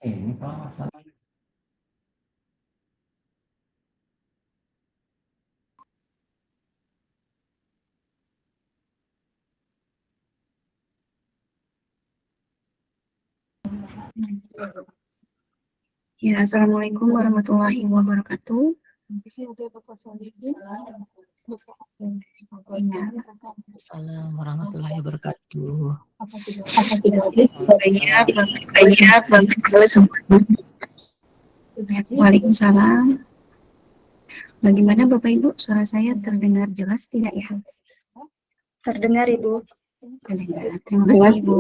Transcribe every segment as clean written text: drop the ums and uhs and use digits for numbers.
Ini Pak. Ya, Assalamualaikum warahmatullahi wabarakatuh. Assalamualaikum warahmatullahi wabarakatuh. Waalaikumsalam. Bagaimana Bapak Ibu, suara saya terdengar jelas tidak ya? Terdengar Ibu. Terdengar. Terima kasih Ibu.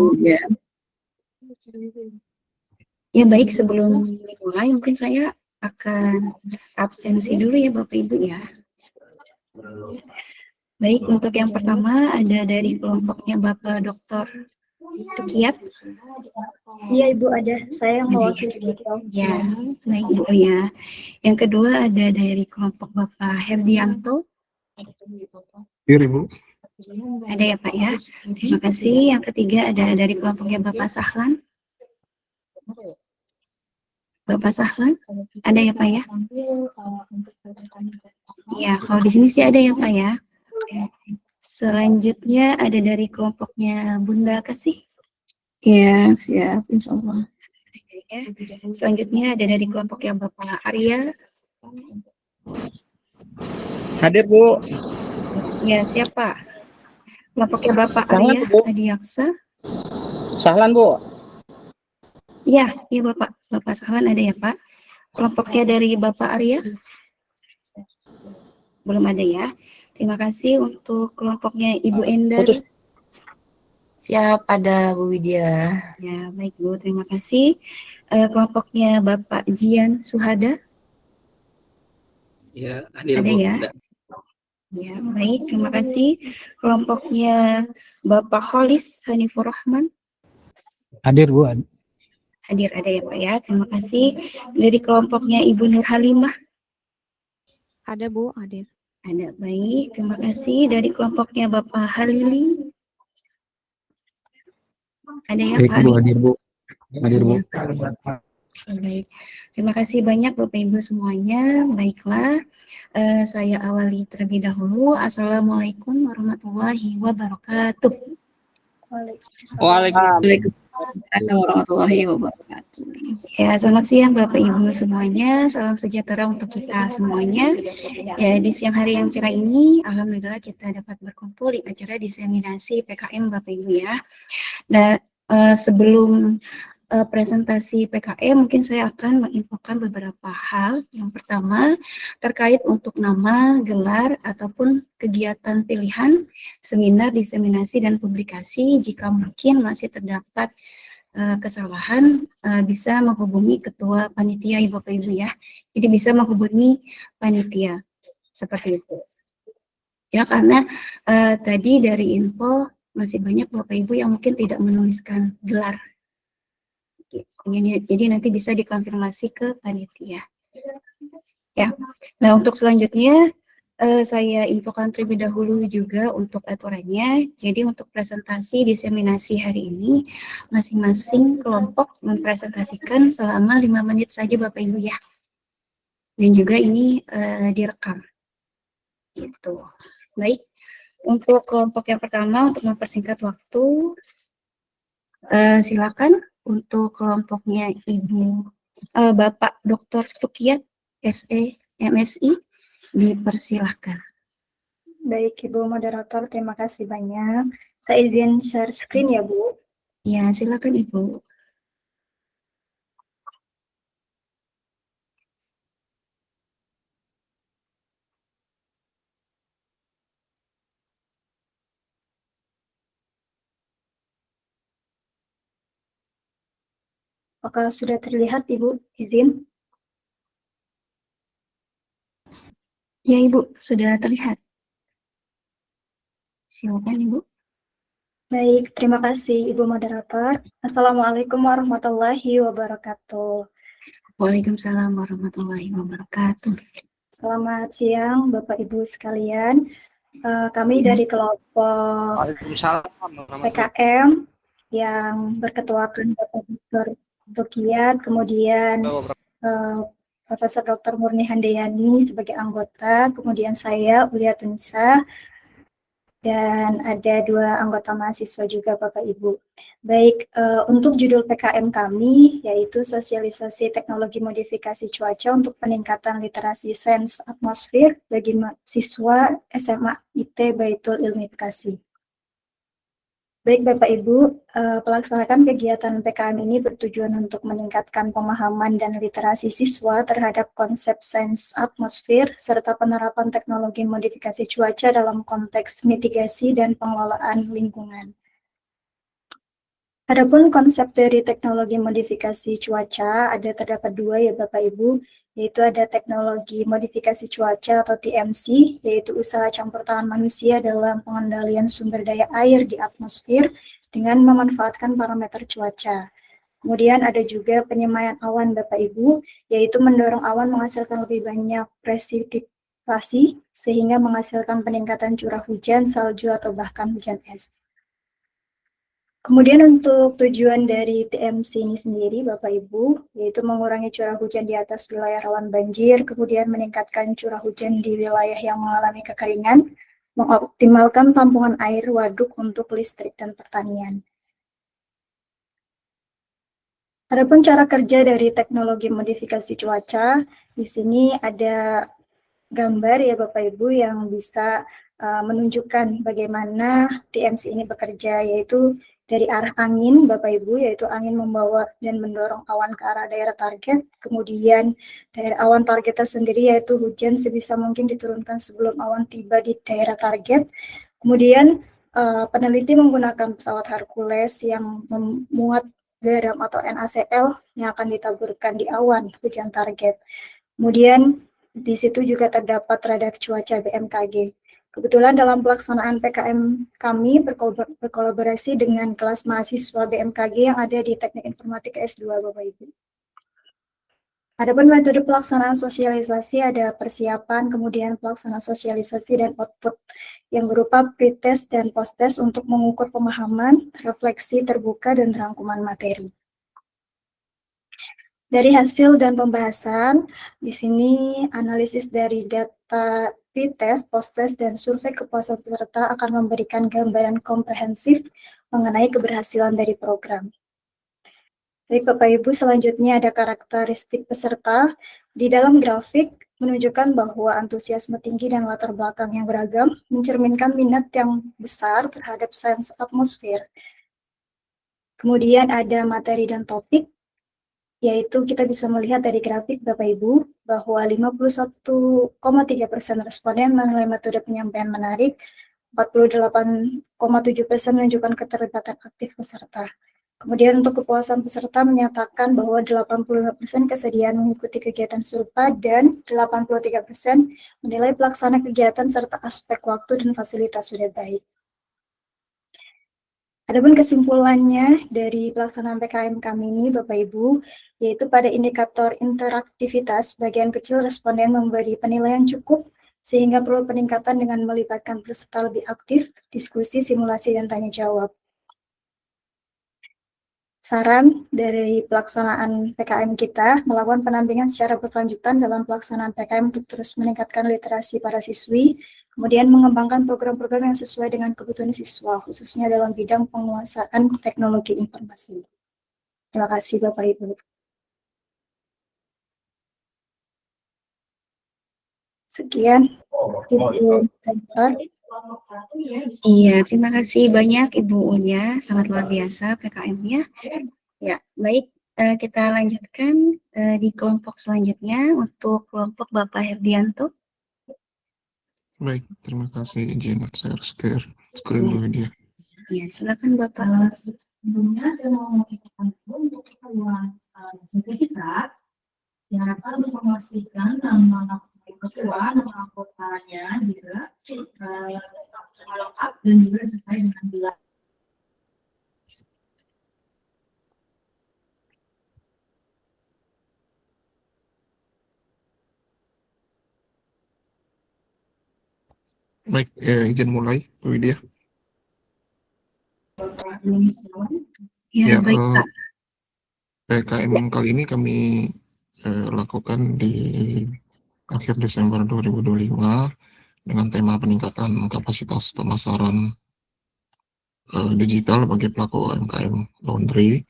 Ya baik, sebelum dimulai mungkin saya akan absensi dulu ya Bapak Ibu ya. Baik, untuk yang pertama ada dari kelompoknya Bapak Dr. Tukiat. Iya Ibu, ada. Saya yang mewakili beliau. Ya, baik Bu ya. Yang kedua ada dari kelompok Bapak Herdianto. Iya Ibu. Ada ya Pak ya. Terima kasih. Yang ketiga ada dari kelompoknya Bapak Sahlan. Bapak Sahlan, ada ya Pak ya? Ya, kalau di sini sih ada ya Pak ya. Selanjutnya ada dari kelompoknya Bunda Kasih. Ya, siap, insya Allah. Selanjutnya ada dari kelompoknya Bapak Arya. Hadir Bu. Ya, siapa? Kelompoknya Bapak Sahlan, Arya Bu. Adiaksa. Sahlan Bu. Ya, iya Bapak. Bapak Sahlan ada ya Pak? Kelompoknya dari Bapak Arya? Belum ada ya. Terima kasih untuk kelompoknya Ibu Endar. Putus. Siap, ada Bu Widya. Ya, baik Bu, terima kasih. Kelompoknya Bapak Jian Suhada. Ya, hadir Ada Bu. ya? Ya, baik, terima kasih. Kelompoknya Bapak Holis Hanifur Rahman. Hadir Bu. Hadir ada ya Pak ya, terima kasih. Dari kelompoknya Ibu Nur Halimah. Ada Bu, hadir. Ada, baik, terima kasih. Dari kelompoknya Bapak Halili. Ada ya Pak? Hadir Bu. Hadir Bu. Baik, terima kasih banyak Bapak Ibu semuanya. Baiklah, saya awali terlebih dahulu. Assalamualaikum warahmatullahi wabarakatuh. Waalaikumsalam warahmatullahi wabarakatuh. Ya, selamat siang Bapak Ibu semuanya. Salam sejahtera untuk kita semuanya. Ya, di siang hari yang cerah ini, alhamdulillah kita dapat berkumpul di acara diseminasi PKM Bapak Ibu ya. Nah, sebelum presentasi PKM, mungkin saya akan menginfokan beberapa hal. Yang pertama, terkait untuk nama, gelar, ataupun kegiatan pilihan, seminar, diseminasi, dan publikasi. Jika mungkin masih terdapat kesalahan, bisa menghubungi Ketua Panitia Ibu Bapak Ibu ya. Jadi bisa menghubungi Panitia, seperti itu. Ya, karena tadi dari info, masih banyak Bapak Ibu yang mungkin tidak menuliskan gelar. Jadi nanti bisa dikonfirmasi ke panitia. Ya. Nah, untuk selanjutnya saya infokan terlebih dahulu juga untuk aturannya. Jadi untuk presentasi diseminasi hari ini, masing-masing kelompok mempresentasikan selama 5 menit saja Bapak Ibu ya. Dan juga ini direkam. Gitu. Baik. Untuk kelompok yang pertama, untuk mempersingkat waktu, silakan. Untuk kelompoknya Bapak Dr. Tukiat, SE, MSI, dipersilahkan. Baik Ibu Moderator, terima kasih banyak. Saya izin share screen ya Bu. Ya, silakan Ibu. Apakah sudah terlihat Ibu? Izin. Ya Ibu, sudah terlihat. Silakan Ibu. Baik, terima kasih Ibu Moderator. Assalamualaikum warahmatullahi wabarakatuh. Waalaikumsalam warahmatullahi wabarakatuh. Selamat siang Bapak Ibu sekalian. Kami dari kelompok Waalaikumsalam. PKM yang berketuakan Bapak Dr. untuk Kiat, kemudian Profesor Dr. Murni Handayani sebagai anggota, kemudian saya Ulia Tunisa, dan ada 2 anggota mahasiswa juga Bapak Ibu. Baik, untuk judul PKM kami yaitu sosialisasi teknologi modifikasi cuaca untuk peningkatan literasi sains atmosfer bagi siswa SMA IT Baitul Ilmi Bekasi. Baik Bapak Ibu, pelaksanaan kegiatan PKM ini bertujuan untuk meningkatkan pemahaman dan literasi siswa terhadap konsep sains atmosfer serta penerapan teknologi modifikasi cuaca dalam konteks mitigasi dan pengelolaan lingkungan. Adapun konsep dari teknologi modifikasi cuaca terdapat 2 ya Bapak Ibu, yaitu ada teknologi modifikasi cuaca atau TMC, yaitu usaha campur tangan manusia dalam pengendalian sumber daya air di atmosfer dengan memanfaatkan parameter cuaca. Kemudian ada juga penyemaian awan Bapak Ibu, yaitu mendorong awan menghasilkan lebih banyak presipitasi sehingga menghasilkan peningkatan curah hujan, salju, atau bahkan hujan es. Kemudian untuk tujuan dari TMC ini sendiri, Bapak Ibu, yaitu mengurangi curah hujan di atas wilayah rawan banjir, kemudian meningkatkan curah hujan di wilayah yang mengalami kekeringan, mengoptimalkan tampungan air waduk untuk listrik dan pertanian. Adapun cara kerja dari teknologi modifikasi cuaca, di sini ada gambar ya Bapak Ibu yang bisa menunjukkan bagaimana TMC ini bekerja, yaitu dari arah angin Bapak Ibu, yaitu angin membawa dan mendorong awan ke arah daerah target, kemudian daerah awan targetnya sendiri yaitu hujan sebisa mungkin diturunkan sebelum awan tiba di daerah target. Kemudian peneliti menggunakan pesawat Hercules yang memuat garam atau NaCl yang akan ditaburkan di awan hujan target. Kemudian di situ juga terdapat radar cuaca BMKG. Kebetulan dalam pelaksanaan PKM kami berkolaborasi dengan kelas mahasiswa BMKG yang ada di Teknik Informatika S2 Bapak Ibu. Adapun metode pelaksanaan sosialisasi ada persiapan, kemudian pelaksanaan sosialisasi dan output yang berupa pretest dan posttest untuk mengukur pemahaman, refleksi terbuka, dan rangkuman materi. Dari hasil dan pembahasan, di sini analisis dari data pretest, posttest, dan survei kepuasan peserta akan memberikan gambaran komprehensif mengenai keberhasilan dari program. Baik Bapak Ibu, selanjutnya ada karakteristik peserta. Di dalam grafik menunjukkan bahwa antusiasme tinggi dan latar belakang yang beragam mencerminkan minat yang besar terhadap sains atmosfer. Kemudian ada materi dan topik, yaitu kita bisa melihat dari grafik Bapak Ibu bahwa 51,3% responden menilai metode penyampaian menarik, 48,7% menunjukkan keterlibatan aktif peserta. Kemudian untuk kepuasan peserta menyatakan bahwa 85% kesediaan mengikuti kegiatan serupa dan 83% menilai pelaksana kegiatan serta aspek waktu dan fasilitas sudah baik. Adapun kesimpulannya dari pelaksanaan PKM kami ini Bapak Ibu, yaitu pada indikator interaktivitas, bagian kecil responden memberi penilaian cukup, sehingga perlu peningkatan dengan melibatkan peserta lebih aktif, diskusi, simulasi, dan tanya jawab. Saran dari pelaksanaan PKM kita, melakukan pendampingan secara berkelanjutan dalam pelaksanaan PKM untuk terus meningkatkan literasi para siswi, kemudian mengembangkan program-program yang sesuai dengan kebutuhan siswa, khususnya dalam bidang penguasaan teknologi informasi. Terima kasih Bapak Ibu. Sekian, Ibu Rektor. Iya, terima kasih banyak Ibu Unya, sangat luar biasa PKM-nya. Ya, baik, kita lanjutkan di kelompok selanjutnya untuk kelompok Bapak Herdianto. Baik, terima kasih izin saya share screen media. Ya, silakan Bapak. Sebelumnya saya mau mengingatkan untuk keperluan sertifikat, ya kalau memastikan nama ketua, nama anggotanya juga lengkap dan juga sesuai dengan gelar. Baik, izin mulai, Bu Widya. Ya, baik Pak. PKM kali ini kami lakukan di akhir Desember 2025 dengan tema peningkatan kapasitas pemasaran digital bagi pelaku UMKM laundry.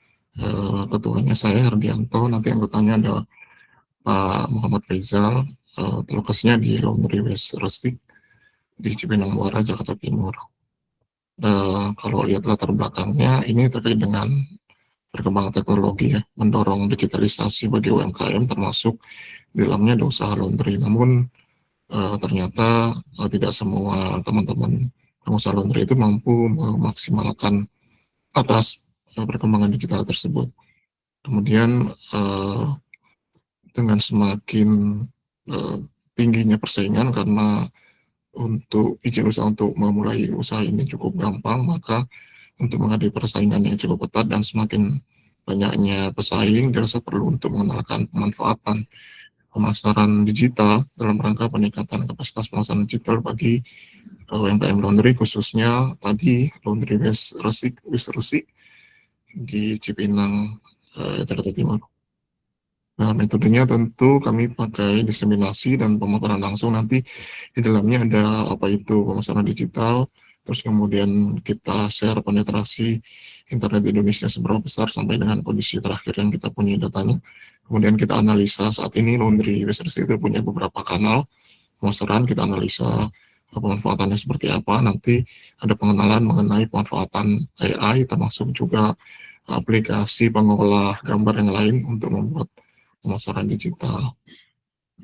Ketuanya saya Herdianto, nanti anggotanya ada Pak Muhammad Faizal, lokasinya di Laundry West Resik di Cipinang Muara, Jakarta Timur. Kalau lihat latar belakangnya, ini terkait dengan perkembangan teknologi ya, mendorong digitalisasi bagi UMKM, termasuk di dalamnya ada usaha laundry. Namun ternyata tidak semua teman-teman pengusaha laundry itu mampu memaksimalkan atas perkembangan digital tersebut. Kemudian dengan semakin tingginya persaingan, karena untuk izin usaha untuk memulai usaha ini cukup gampang, maka untuk menghadapi persaingan yang cukup ketat dan semakin banyaknya pesaing, dirasa perlu untuk mengenalkan pemanfaatan pemasaran digital dalam rangka peningkatan kapasitas pemasaran digital bagi UMKM laundry, khususnya tadi Laundry West Resik di Cipinang, Jakarta Timur. Nah, metodenya tentu kami pakai diseminasi dan pemaparan langsung. Nanti di dalamnya ada apa itu pemasaran digital, terus kemudian kita share penetrasi internet di Indonesia seberapa besar sampai dengan kondisi terakhir yang kita punya datanya. Kemudian kita analisa saat ini Laundry West Resik itu punya beberapa kanal pemasaran, kita analisa pemanfaatannya seperti apa. Nanti ada pengenalan mengenai pemanfaatan AI, termasuk juga aplikasi pengolah gambar yang lain untuk membuat pemasaran digital.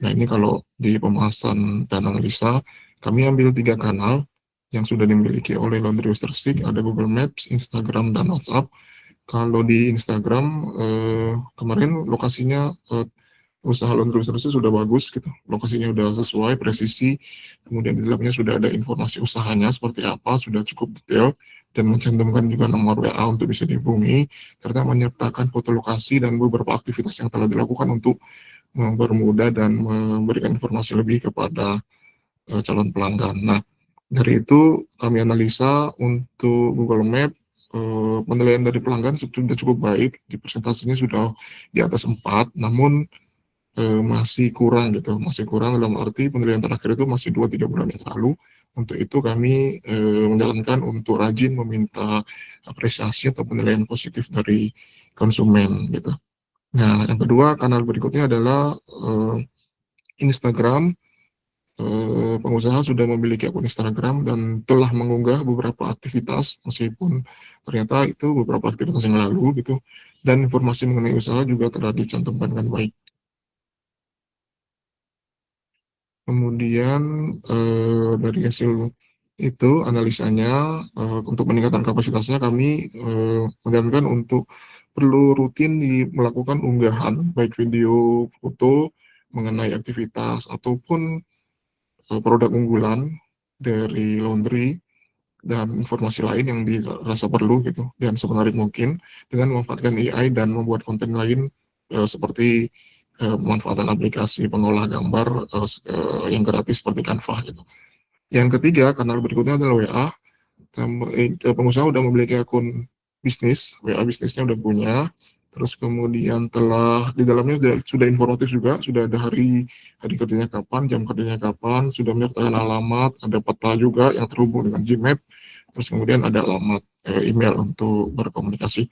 Nah, ini kalau di pembahasan dan analisa, kami ambil 3 kanal yang sudah dimiliki oleh Laundry West Resik, ada Google Maps, Instagram, dan WhatsApp. Kalau di Instagram, kemarin lokasinya usaha Laundry West Resik sudah bagus gitu, lokasinya sudah sesuai, presisi, kemudian di dalamnya sudah ada informasi usahanya seperti apa, sudah cukup detail, dan mencantumkan juga nomor WA untuk bisa dihubungi, serta menyertakan foto lokasi dan beberapa aktivitas yang telah dilakukan untuk mempermudah dan memberikan informasi lebih kepada calon pelanggan. Nah, dari itu kami analisa untuk Google Map, penilaian dari pelanggan sudah cukup baik, di presentasinya sudah di atas 4, namun masih kurang gitu, masih kurang dalam arti penilaian terakhir itu masih 2-3 bulan yang lalu. Untuk itu kami menjalankan untuk rajin meminta apresiasi atau penilaian positif dari konsumen gitu. Nah, yang kedua, kanal berikutnya adalah Instagram. Pengusaha sudah memiliki akun Instagram dan telah mengunggah beberapa aktivitas, meskipun ternyata itu beberapa aktivitas yang lalu gitu, dan informasi mengenai usaha juga telah dicantumkan dengan baik. Kemudian dari hasil itu analisanya, untuk peningkatan kapasitasnya kami menjalankan untuk perlu rutin melakukan unggahan baik video, foto mengenai aktivitas ataupun produk unggulan dari laundry dan informasi lain yang dirasa perlu gitu, dan semenarik mungkin dengan memanfaatkan AI dan membuat konten lain seperti pemanfaatan aplikasi pengolah gambar yang gratis seperti Canva gitu. Yang ketiga, kanal berikutnya adalah WA. Pengusaha sudah memiliki akun bisnis, WA bisnisnya udah punya. Terus kemudian telah di dalamnya sudah informatif juga, sudah ada hari kerjanya kapan, jam kerjanya kapan, sudah menyertakan alamat, ada peta juga yang terhubung dengan Gmap. Terus kemudian ada alamat email untuk berkomunikasi.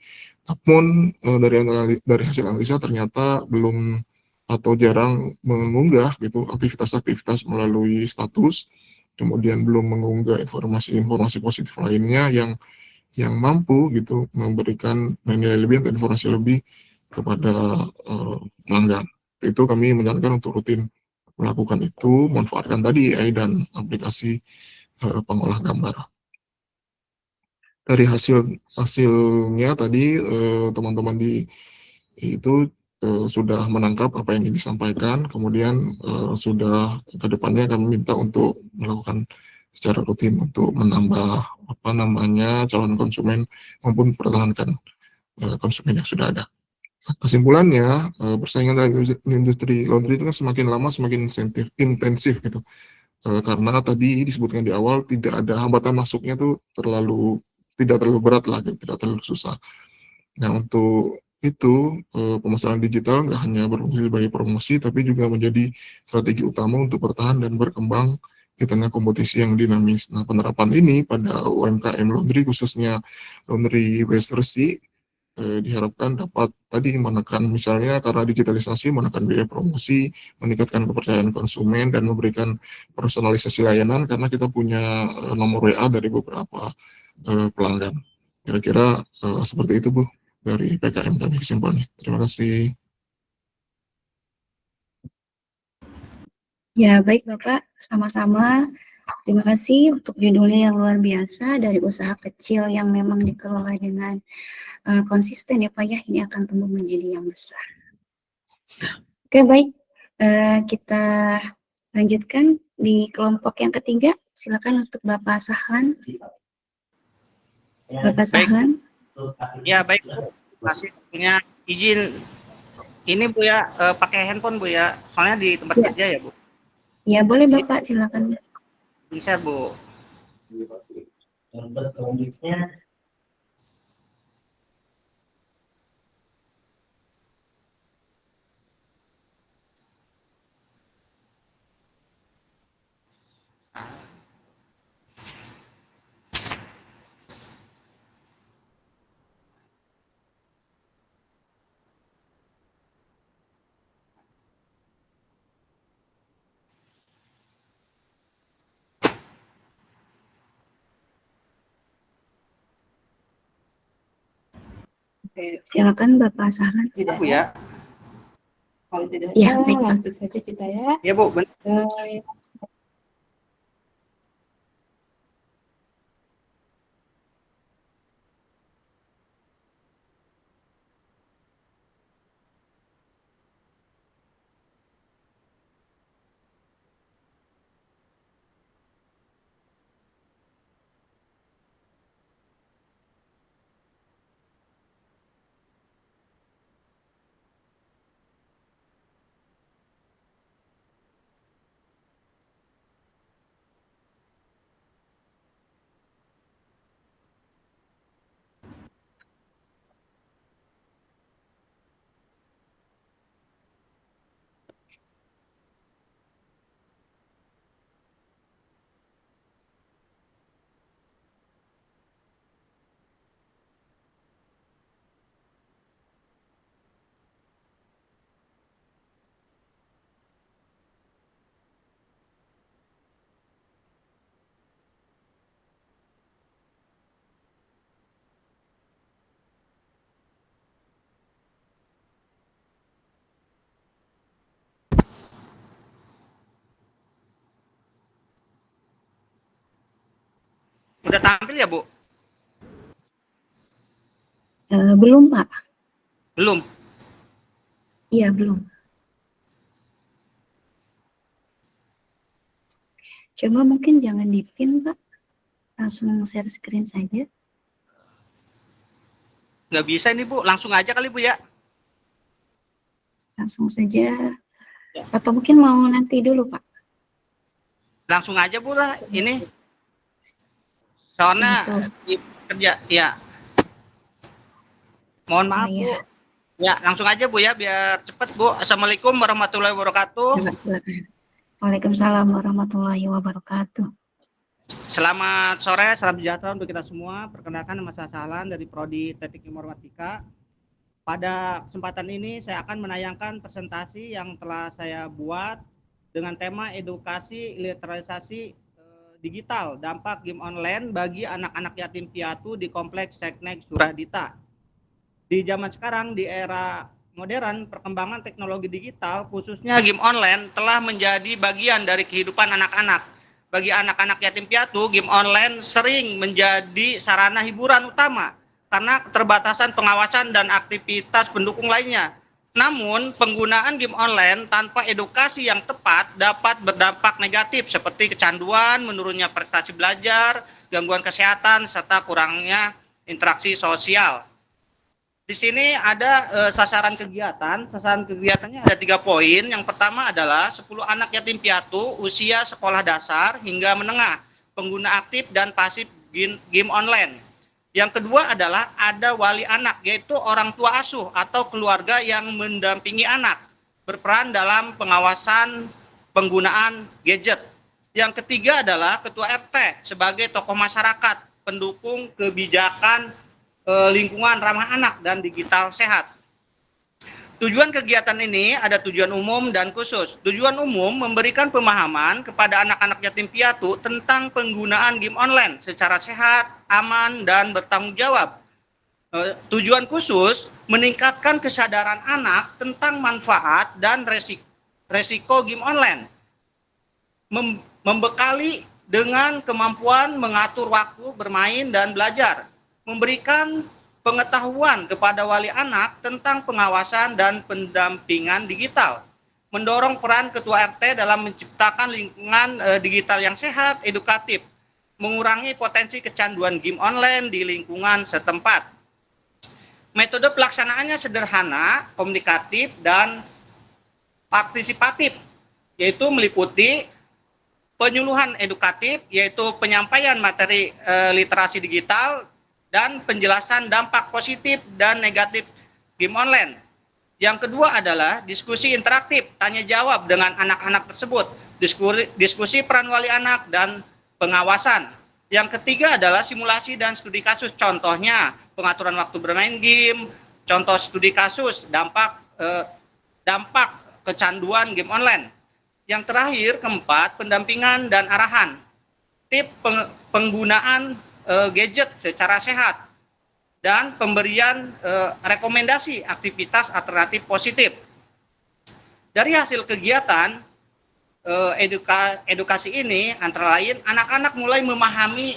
Namun dari hasil analisa ternyata belum atau jarang mengunggah gitu aktivitas-aktivitas melalui status, kemudian belum mengunggah informasi-informasi positif lainnya yang mampu gitu memberikan nilai lebih atau informasi lebih kepada pelanggan. Itu kami menyarankan untuk rutin melakukan itu, manfaatkan tadi AI dan aplikasi pengolah gambar. Dari hasilnya tadi teman-teman itu sudah menangkap apa yang disampaikan, kemudian sudah ke depannya kami minta untuk melakukan secara rutin untuk menambah calon konsumen maupun mempertahankan konsumen yang sudah ada. Kesimpulannya, persaingan dalam industri laundry itu kan semakin lama semakin intensif gitu. Karena tadi disebutkan di awal tidak ada hambatan masuknya tuh tidak terlalu berat lah, tidak terlalu susah. Nah, untuk itu pemasaran digital nggak hanya berfungsi sebagai promosi, tapi juga menjadi strategi utama untuk bertahan dan berkembang di tengah kompetisi yang dinamis. Nah, penerapan ini pada UMKM laundry, khususnya laundry waste bersih, diharapkan dapat tadi menekan, misalnya karena digitalisasi, menekan biaya promosi, meningkatkan kepercayaan konsumen, dan memberikan personalisasi layanan karena kita punya nomor WA dari beberapa pelanggan. Kira-kira seperti itu, Bu, dari PKM kami kesimpulannya. Terima kasih. Ya, baik Bapak, sama-sama. Terima kasih untuk judulnya yang luar biasa, dari usaha kecil yang memang dikelola dengan konsisten ya Pak ya, ini akan tumbuh menjadi yang besar. Oke, baik. Kita lanjutkan di kelompok yang ketiga. Silakan untuk Bapak Sahlan. Bapak Sahlan. Ya, baik Bu. Masih punya izin ini Bu ya, pakai handphone Bu ya. Soalnya di tempat kerja ya Bu. Ya, boleh Bapak, silakan. Bisa Bu. Oke, silakan Bapak Sahlan. Bu ya. Kalau tidak Ya, ada, baik, Pak. lanjut saja kita ya. Ya Bu, udah tampil ya Bu? Belum Pak. Belum. Iya, belum. Coba mungkin jangan di-pin Pak. Langsung share screen saja. Nggak bisa ini Bu, langsung aja kali Bu ya. Langsung saja. Atau mungkin mau nanti dulu Pak. Langsung aja Bu lah ini. Soalnya di kerja ya. Mohon maaf Bu. Ya, langsung aja Bu ya, biar cepet Bu. Assalamualaikum warahmatullahi wabarakatuh. Silakan. Waalaikumsalam warahmatullahi wabarakatuh. Selamat sore, salam sejahtera untuk kita semua. Perkenalkan, nama saya Sahlan dari Prodi Teknik Informatika. Pada kesempatan ini saya akan menayangkan presentasi yang telah saya buat dengan tema edukasi literasi digital, dampak game online bagi anak-anak yatim piatu di Kompleks Seknek Suradita. Di zaman sekarang, di era modern, perkembangan teknologi digital, khususnya game online, telah menjadi bagian dari kehidupan anak-anak. Bagi anak-anak yatim piatu, game online sering menjadi sarana hiburan utama karena keterbatasan pengawasan dan aktivitas pendukung lainnya. Namun, penggunaan game online tanpa edukasi yang tepat dapat berdampak negatif seperti kecanduan, menurunnya prestasi belajar, gangguan kesehatan, serta kurangnya interaksi sosial. Di sini ada sasaran kegiatan. Sasaran kegiatannya ada 3 poin. Yang pertama adalah 10 anak yatim piatu usia sekolah dasar hingga menengah, pengguna aktif dan pasif game online. Yang kedua adalah ada wali anak, yaitu orang tua asuh atau keluarga yang mendampingi anak, berperan dalam pengawasan penggunaan gadget. Yang ketiga adalah ketua RT sebagai tokoh masyarakat, pendukung kebijakan lingkungan ramah anak dan digital sehat. Tujuan kegiatan ini ada tujuan umum dan khusus. Tujuan umum memberikan pemahaman kepada anak-anak yatim piatu tentang penggunaan game online secara sehat, aman, dan bertanggung jawab. Tujuan khusus meningkatkan kesadaran anak tentang manfaat dan resiko game online. Membekali dengan kemampuan mengatur waktu bermain dan belajar. Memberikan pengetahuan kepada wali anak tentang pengawasan dan pendampingan digital, mendorong peran ketua RT dalam menciptakan lingkungan digital yang sehat, edukatif, mengurangi potensi kecanduan game online di lingkungan setempat. Metode pelaksanaannya sederhana, komunikatif, dan partisipatif, yaitu meliputi penyuluhan edukatif, yaitu penyampaian materi literasi digital, dan penjelasan dampak positif dan negatif game online. Yang kedua adalah diskusi interaktif, tanya jawab dengan anak-anak tersebut, diskusi peran wali anak dan pengawasan. Yang ketiga adalah simulasi dan studi kasus, contohnya pengaturan waktu bermain game, contoh studi kasus dampak kecanduan game online. Yang terakhir, keempat, pendampingan dan arahan, tip penggunaan gadget secara sehat, dan pemberian rekomendasi aktivitas alternatif positif. Dari hasil kegiatan edukasi ini, antara lain anak-anak mulai memahami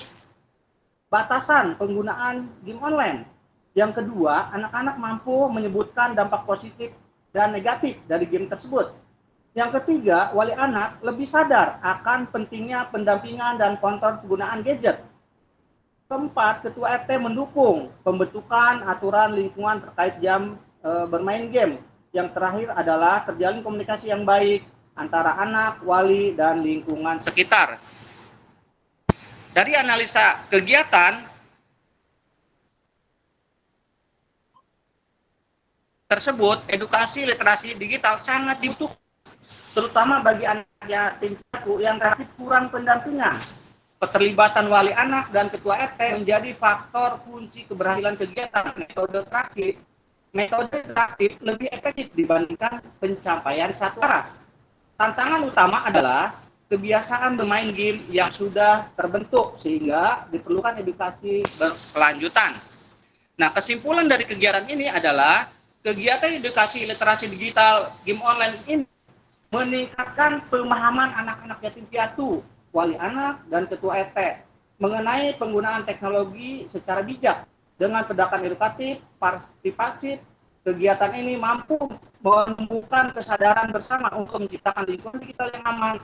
batasan penggunaan game online. Yang kedua, anak-anak mampu menyebutkan dampak positif dan negatif dari game tersebut. Yang ketiga, wali anak lebih sadar akan pentingnya pendampingan dan kontrol penggunaan gadget. Keempat, ketua RT mendukung pembentukan aturan lingkungan terkait jam bermain game. Yang terakhir adalah terjalin komunikasi yang baik antara anak, wali, dan lingkungan sekitar. Dari analisa kegiatan tersebut, edukasi literasi digital sangat dibutuhkan, terutama bagi anak yatim piatu yang relatif kurang pendampingan. Keterlibatan wali anak dan ketua RT menjadi faktor kunci keberhasilan kegiatan. Metode interaktif lebih efektif dibandingkan pencapaian satu arah. Tantangan utama adalah kebiasaan bermain game yang sudah terbentuk, sehingga diperlukan edukasi berkelanjutan. Nah, kesimpulan dari kegiatan ini adalah kegiatan edukasi literasi digital game online ini meningkatkan pemahaman anak-anak yatim piatu, wali anak, dan ketua RT mengenai penggunaan teknologi secara bijak. Dengan pendekatan edukatif, partisipatif, kegiatan ini mampu menumbuhkan kesadaran bersama untuk menciptakan lingkungan digital yang aman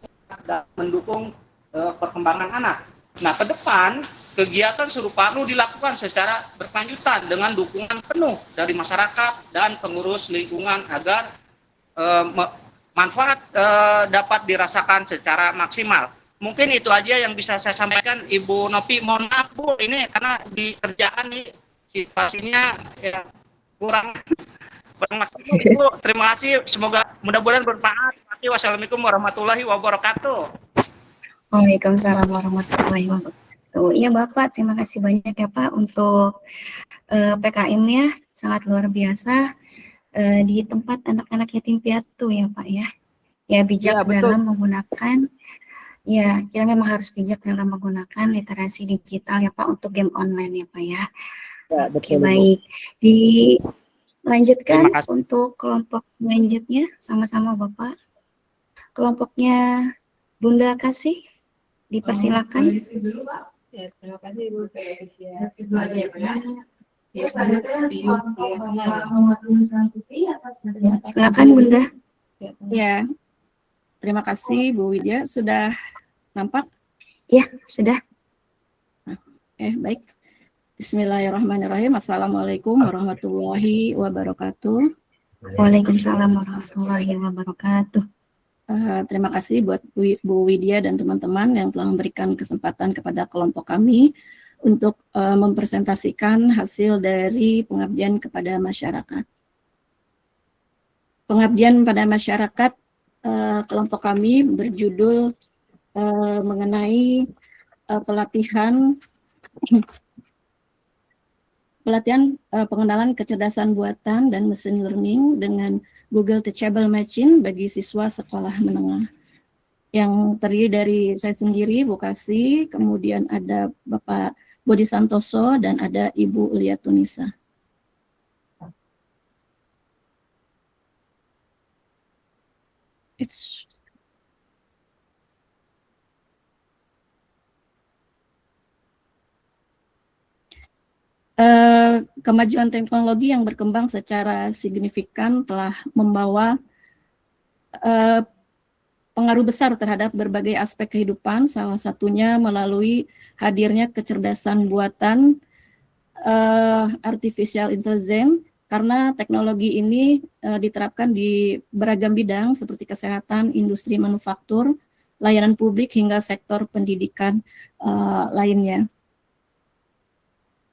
dan mendukung perkembangan anak. Nah, ke depan, kegiatan serupa perlu dilakukan secara berkelanjutan dengan dukungan penuh dari masyarakat dan pengurus lingkungan agar manfaat dapat dirasakan secara maksimal. Mungkin itu aja yang bisa saya sampaikan, Ibu Nopi. Mohon maaf, Bu, ini karena di kerjaan nih situasinya ya kurang bermaksud. Bu, terima kasih. Semoga mudah-mudahan bermanfaat. Terima kasih. Wassalamualaikum warahmatullahi wabarakatuh. Waalaikumsalam warahmatullahi wabarakatuh. Iya Bapak, terima kasih banyak ya Pak untuk PKM-nya, sangat luar biasa di tempat anak-anak yatim piatu ya Pak ya. Ya bijak Ya, dalam menggunakan. Ya, kita memang harus bijak dalam menggunakan literasi digital ya Pak untuk game online ya Pak ya. Ya, Oke, betul, Bu. baik. Dilanjutkan Terima kasih. untuk kelompok selanjutnya sama-sama Bapak. Kelompoknya Bunda Kasih, dipersilakan. Ya, terima kasih Bu Felicia. Silakan Bunda. Ya, terima kasih Bu Widya. Sudah nampak? Ya, sudah. Baik. Bismillahirrahmanirrahim. Assalamualaikum warahmatullahi wabarakatuh. Waalaikumsalam warahmatullahi wabarakatuh. Terima kasih buat Bu Widya dan teman-teman yang telah memberikan kesempatan kepada kelompok kami untuk mempresentasikan hasil dari pengabdian kepada masyarakat. Pengabdian pada masyarakat kelompok kami berjudul mengenai pelatihan pengenalan kecerdasan buatan dan machine learning dengan Google Teachable Machine bagi siswa sekolah menengah. Yang terdiri dari saya sendiri, Bu Kasih, kemudian ada Bapak Bodi Santoso, dan ada Ibu Lia Tunisa. Kemajuan teknologi yang berkembang secara signifikan telah membawa pengaruh besar terhadap berbagai aspek kehidupan, salah satunya melalui hadirnya kecerdasan buatan artificial intelligence, karena teknologi ini diterapkan di beragam bidang seperti kesehatan, industri manufaktur, layanan publik, hingga sektor pendidikan lainnya.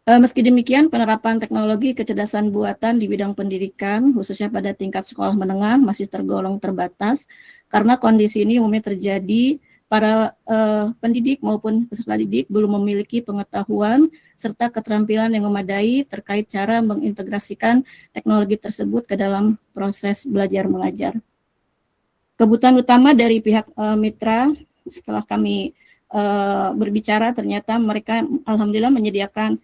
Meski demikian, penerapan teknologi kecerdasan buatan di bidang pendidikan, khususnya pada tingkat sekolah menengah, masih tergolong terbatas, karena kondisi ini umumnya terjadi para pendidik maupun peserta didik belum memiliki pengetahuan serta keterampilan yang memadai terkait cara mengintegrasikan teknologi tersebut ke dalam proses belajar mengajar. Kebutuhan utama dari pihak mitra, setelah kami berbicara, ternyata mereka alhamdulillah menyediakan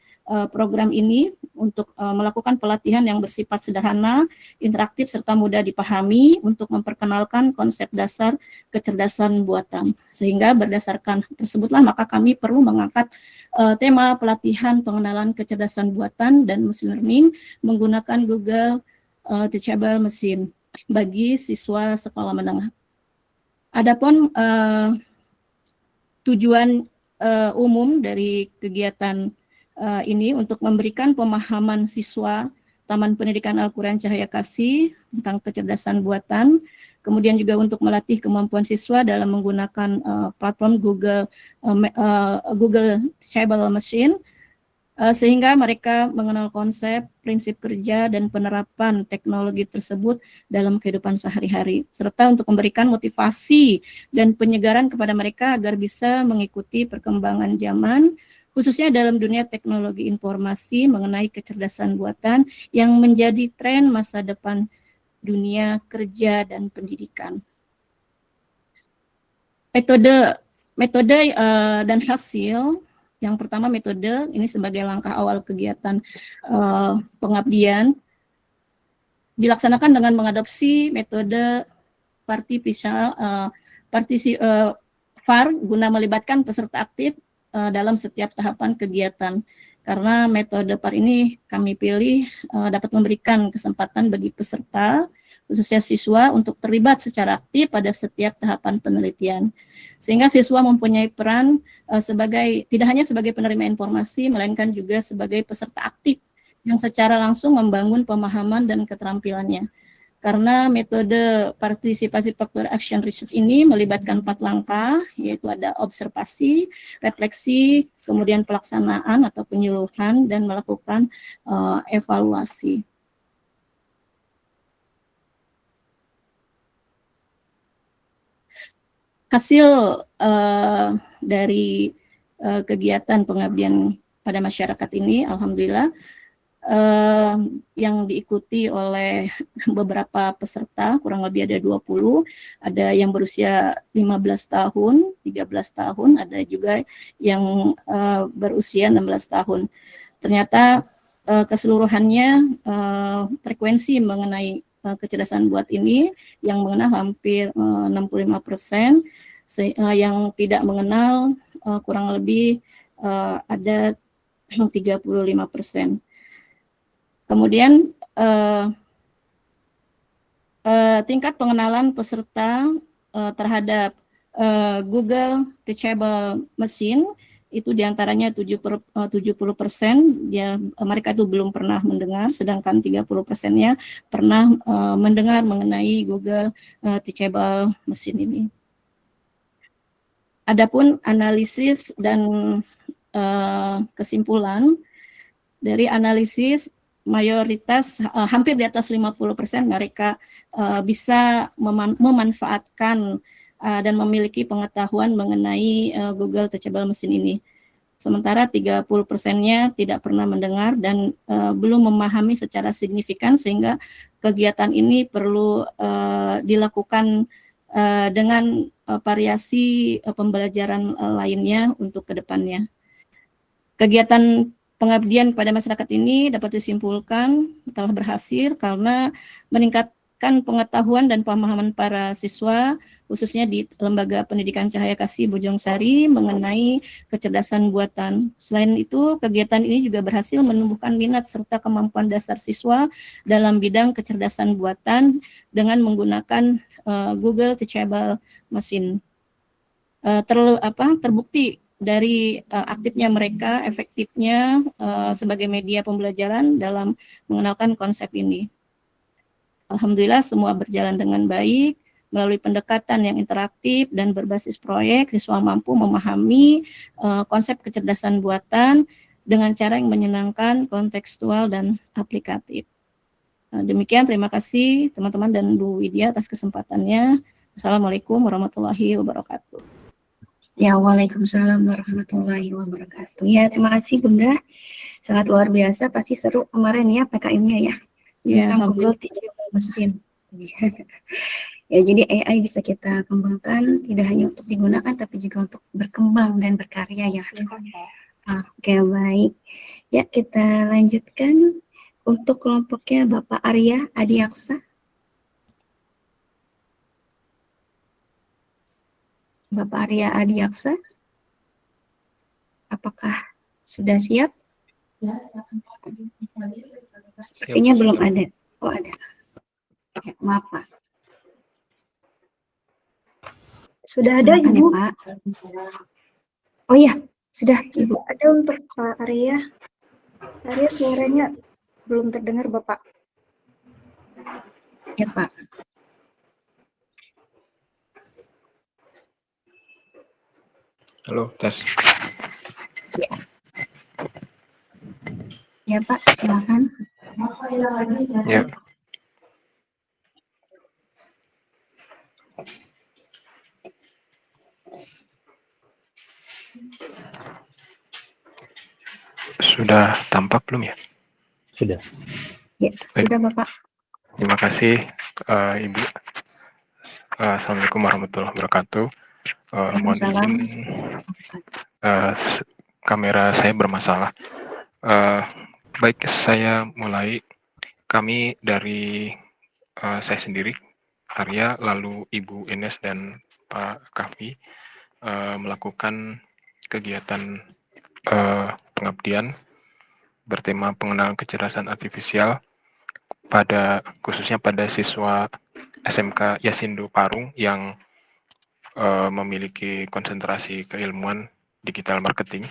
program ini untuk melakukan pelatihan yang bersifat sederhana, interaktif, serta mudah dipahami untuk memperkenalkan konsep dasar kecerdasan buatan. Sehingga berdasarkan tersebutlah maka kami perlu mengangkat tema pelatihan pengenalan kecerdasan buatan dan machine learning menggunakan Google Teachable Machine bagi siswa sekolah menengah. Adapun tujuan umum dari kegiatan ini untuk memberikan pemahaman siswa Taman Pendidikan Al-Quran Cahaya Kasih tentang kecerdasan buatan, kemudian juga untuk melatih kemampuan siswa dalam menggunakan platform Google Teachable Machine, sehingga mereka mengenal konsep, prinsip kerja, dan penerapan teknologi tersebut dalam kehidupan sehari-hari, serta untuk memberikan motivasi dan penyegaran kepada mereka agar bisa mengikuti perkembangan zaman, khususnya dalam dunia teknologi informasi mengenai kecerdasan buatan yang menjadi tren masa depan dunia kerja dan pendidikan. Metode dan hasil. Yang pertama, metode ini sebagai langkah awal kegiatan pengabdian dilaksanakan dengan mengadopsi metode VAR guna melibatkan peserta aktif dalam setiap tahapan kegiatan. Karena metode VAR ini kami pilih dapat memberikan kesempatan bagi peserta, khususnya siswa, untuk terlibat secara aktif pada setiap tahapan penelitian. Sehingga siswa mempunyai peran tidak hanya sebagai penerima informasi, melainkan juga sebagai peserta aktif yang secara langsung membangun pemahaman dan keterampilannya. Karena metode partisipasi faktor action research ini melibatkan 4 langkah, yaitu ada observasi, refleksi, kemudian pelaksanaan atau penyuluhan, dan melakukan evaluasi. Hasil dari kegiatan pengabdian pada masyarakat ini, alhamdulillah, yang diikuti oleh beberapa peserta, kurang lebih ada 20, ada yang berusia 15 tahun, 13 tahun, ada juga yang berusia 16 tahun. Ternyata keseluruhannya frekuensi mengenai kecerdasan buat ini yang mengenal hampir 65%, yang tidak mengenal kurang lebih ada 35%. Kemudian tingkat pengenalan peserta terhadap Google Teachable Machine itu diantaranya 70%, mereka itu belum pernah mendengar, sedangkan 30%-nya pernah mendengar mengenai Google Teachable Machine ini. Adapun analisis dan kesimpulan dari analisis mayoritas hampir di atas 50% mereka bisa memanfaatkan dan memiliki pengetahuan mengenai Google Teachable Machine ini. Sementara 30%-nya tidak pernah mendengar dan belum memahami secara signifikan, sehingga kegiatan ini perlu dilakukan dengan variasi pembelajaran lainnya untuk kedepannya. Kegiatan pengabdian pada masyarakat ini dapat disimpulkan telah berhasil karena meningkatkan pengetahuan dan pemahaman para siswa, khususnya di Lembaga Pendidikan Cahaya Kasih Bojongsari mengenai kecerdasan buatan. Selain itu, kegiatan ini juga berhasil menumbuhkan minat serta kemampuan dasar siswa dalam bidang kecerdasan buatan dengan menggunakan Google Teachable Machine. Terbukti dari aktifnya mereka, efektifnya sebagai media pembelajaran dalam mengenalkan konsep ini. Alhamdulillah semua berjalan dengan baik. Melalui pendekatan yang interaktif dan berbasis proyek, siswa mampu memahami konsep kecerdasan buatan dengan cara yang menyenangkan, kontekstual, dan aplikatif. Demikian, terima kasih teman-teman dan Bu Widya atas kesempatannya. Assalamualaikum warahmatullahi wabarakatuh. Ya, waalaikumsalam warahmatullahi wabarakatuh. Ya, terima kasih Bunda. Sangat luar biasa, pasti seru kemarin ya PKM-nya ya. Ya, Tentang Google Teachable Machine. Ya, jadi AI bisa kita kembangkan tidak hanya untuk digunakan tapi juga untuk berkembang dan berkarya ya. Oke, baik. Ya, kita lanjutkan untuk kelompoknya Bapak Arya Adiaksa. Bapak Arya Adiaksa, apakah sudah siap? Sepertinya belum ada. Oh, ada. Ya, maaf, Pak. Sudah ada, Silakan, Ibu. ya, Pak. Oh iya, sudah, Ibu. Ada untuk Pak Arya. Arya suaranya belum terdengar, Bapak. Ya, Pak. Halo, tes. Ya, Pak, silakan. Ya. Sudah tampak belum ya? Sudah. Ya, sudah Bapak. Terima kasih Ibu. Assalamualaikum warahmatullahi wabarakatuh. Mohon izin, kamera saya bermasalah. Baik, saya mulai. Kami dari saya sendiri, Arya, lalu Ibu Ines dan Pak Kahfi melakukan kegiatan pengabdian bertema pengenalan kecerdasan artifisial khususnya pada siswa SMK Yasindo Parung yang memiliki konsentrasi keilmuan digital marketing.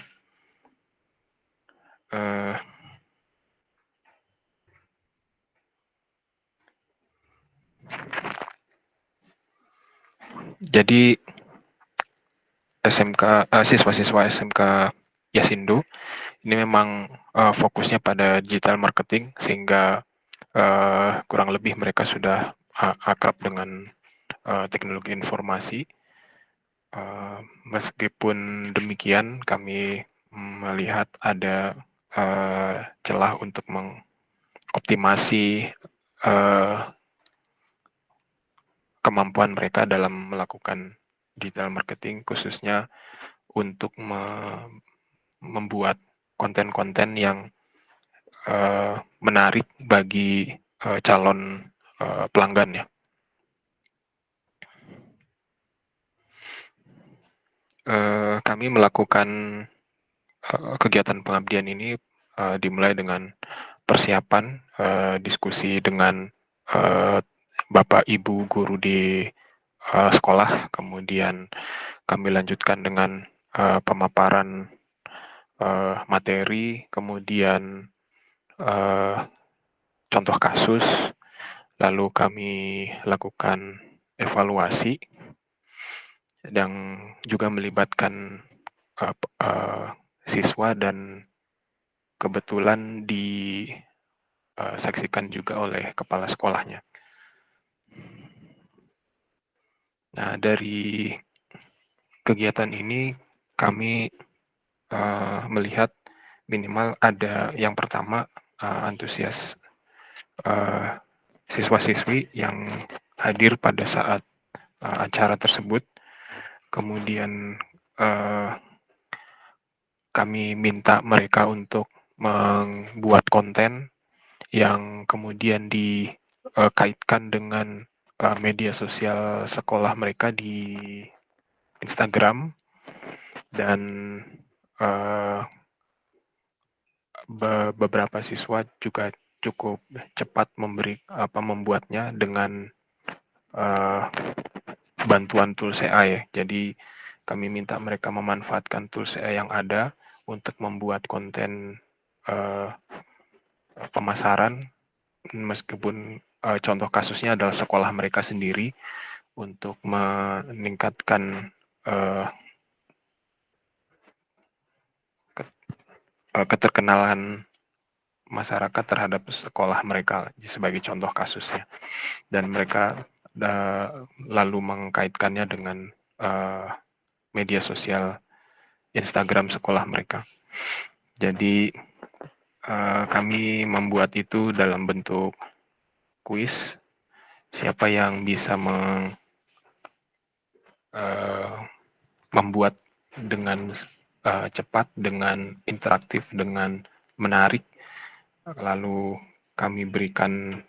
Jadi siswa-siswa SMK Yasindo ini memang fokusnya pada digital marketing, sehingga kurang lebih mereka sudah akrab dengan teknologi informasi. Meskipun demikian, kami melihat ada celah untuk mengoptimasi kemampuan mereka dalam melakukan digital marketing, khususnya untuk membuat konten-konten yang menarik bagi calon pelanggan ya. Kami melakukan kegiatan pengabdian ini dimulai dengan persiapan diskusi dengan Bapak Ibu guru di sekolah, kemudian kami lanjutkan dengan pemaparan materi, kemudian contoh kasus, lalu kami lakukan evaluasi yang juga melibatkan siswa dan kebetulan disaksikan juga oleh kepala sekolahnya. Nah, dari kegiatan ini kami melihat minimal ada yang pertama antusias siswa-siswi yang hadir pada saat acara tersebut. Kemudian kami minta mereka untuk membuat konten yang kemudian dikaitkan dengan media sosial sekolah mereka di Instagram, dan beberapa siswa juga cukup cepat membuatnya dengan bantuan tools AI. Jadi kami minta mereka memanfaatkan tools AI yang ada untuk membuat konten pemasaran, meskipun contoh kasusnya adalah sekolah mereka sendiri, untuk meningkatkan keterkenalan masyarakat terhadap sekolah mereka sebagai contoh kasusnya, dan mereka lalu mengkaitkannya dengan media sosial Instagram sekolah mereka. Jadi kami membuat itu dalam bentuk kuis. Siapa yang bisa membuat dengan cepat, dengan interaktif, dengan menarik, lalu kami berikan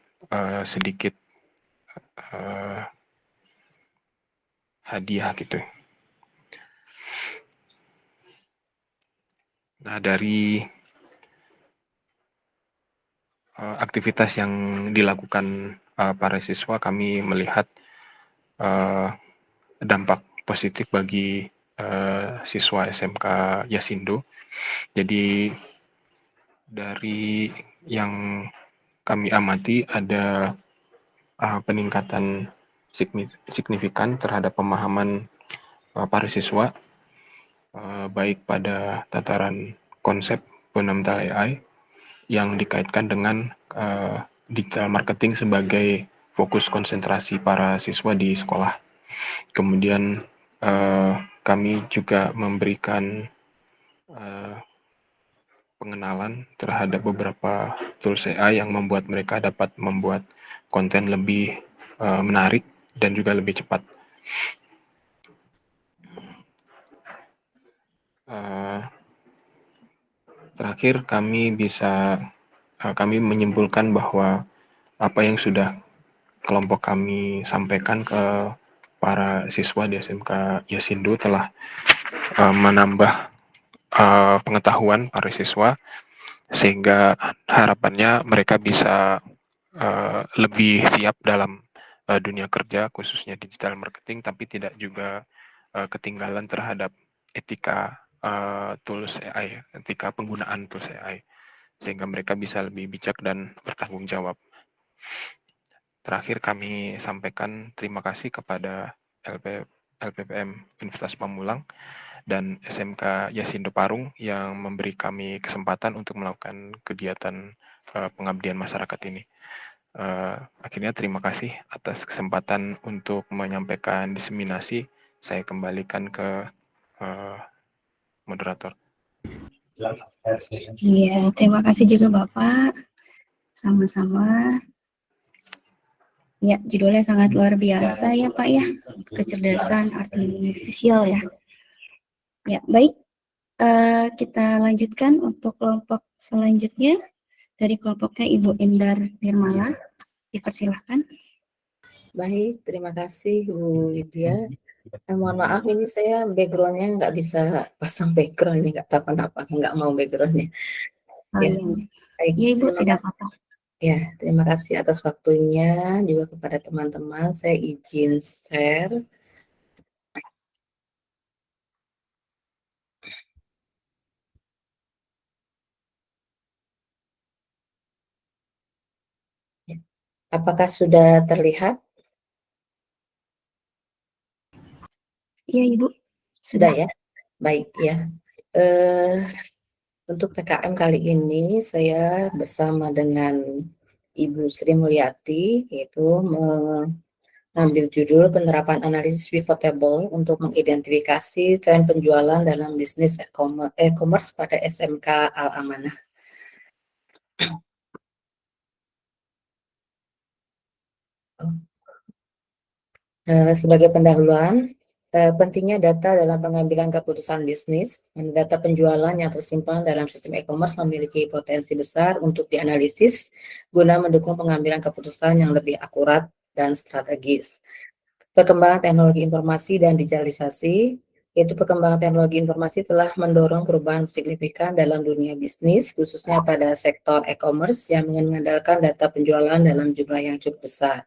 sedikit hadiah gitu. Nah, dari aktivitas yang dilakukan para siswa, kami melihat dampak positif bagi siswa SMK Yasindo. Jadi dari yang kami amati ada peningkatan signifikan terhadap pemahaman para siswa, baik pada tataran konsep fundamental AI yang dikaitkan dengan digital marketing sebagai fokus konsentrasi para siswa di sekolah. Kemudian kami juga memberikan pengenalan terhadap beberapa tools AI yang membuat mereka dapat membuat konten lebih menarik dan juga lebih cepat. Terakhir, kami menyimpulkan bahwa apa yang sudah kelompok kami sampaikan ke para siswa di SMK Yasindo telah menambah pengetahuan para siswa, sehingga harapannya mereka bisa lebih siap dalam dunia kerja, khususnya digital marketing, tapi tidak juga ketinggalan terhadap etika tools AI, etika penggunaan tools AI, sehingga mereka bisa lebih bijak dan bertanggung jawab. Terakhir, kami sampaikan terima kasih kepada LPPM Universitas Pamulang dan SMK Yasindo Parung yang memberi kami kesempatan untuk melakukan kegiatan pengabdian masyarakat ini. Akhirnya terima kasih atas kesempatan untuk menyampaikan diseminasi. Saya kembalikan ke moderator. Iya, terima kasih juga Bapak. Sama-sama. Ya, judulnya sangat luar biasa ya Pak ya. Kecerdasan artifisial ya. Ya, baik. Kita lanjutkan untuk kelompok selanjutnya. Dari kelompoknya Ibu Endar Nirmala. Dipersilahkan. Baik, terima kasih Bu Widya. Mohon maaf, ini saya background-nya nggak bisa pasang background-nya, nggak tahu kenapa, nggak mau background-nya. Ya, baik, Ya Ibu, terima tidak kasih. apa-apa. Ya, terima kasih atas waktunya juga kepada teman-teman. Saya izin share. Ya. Apakah sudah terlihat? Iya Ibu. Sudah ya? Baik ya. Eh, untuk PKM kali ini saya bersama dengan Ibu Sri Mulyati, yaitu mengambil judul penerapan analisis pivot table untuk mengidentifikasi tren penjualan dalam bisnis e-commerce pada SMK Al-Amanah. Sebagai pendahuluan, pentingnya data dalam pengambilan keputusan bisnis. Data penjualan yang tersimpan dalam sistem e-commerce memiliki potensi besar untuk dianalisis guna mendukung pengambilan keputusan yang lebih akurat dan strategis. Perkembangan teknologi informasi dan digitalisasi, yaitu perkembangan teknologi informasi telah mendorong perubahan signifikan dalam dunia bisnis, khususnya pada sektor e-commerce yang mengandalkan data penjualan dalam jumlah yang cukup besar.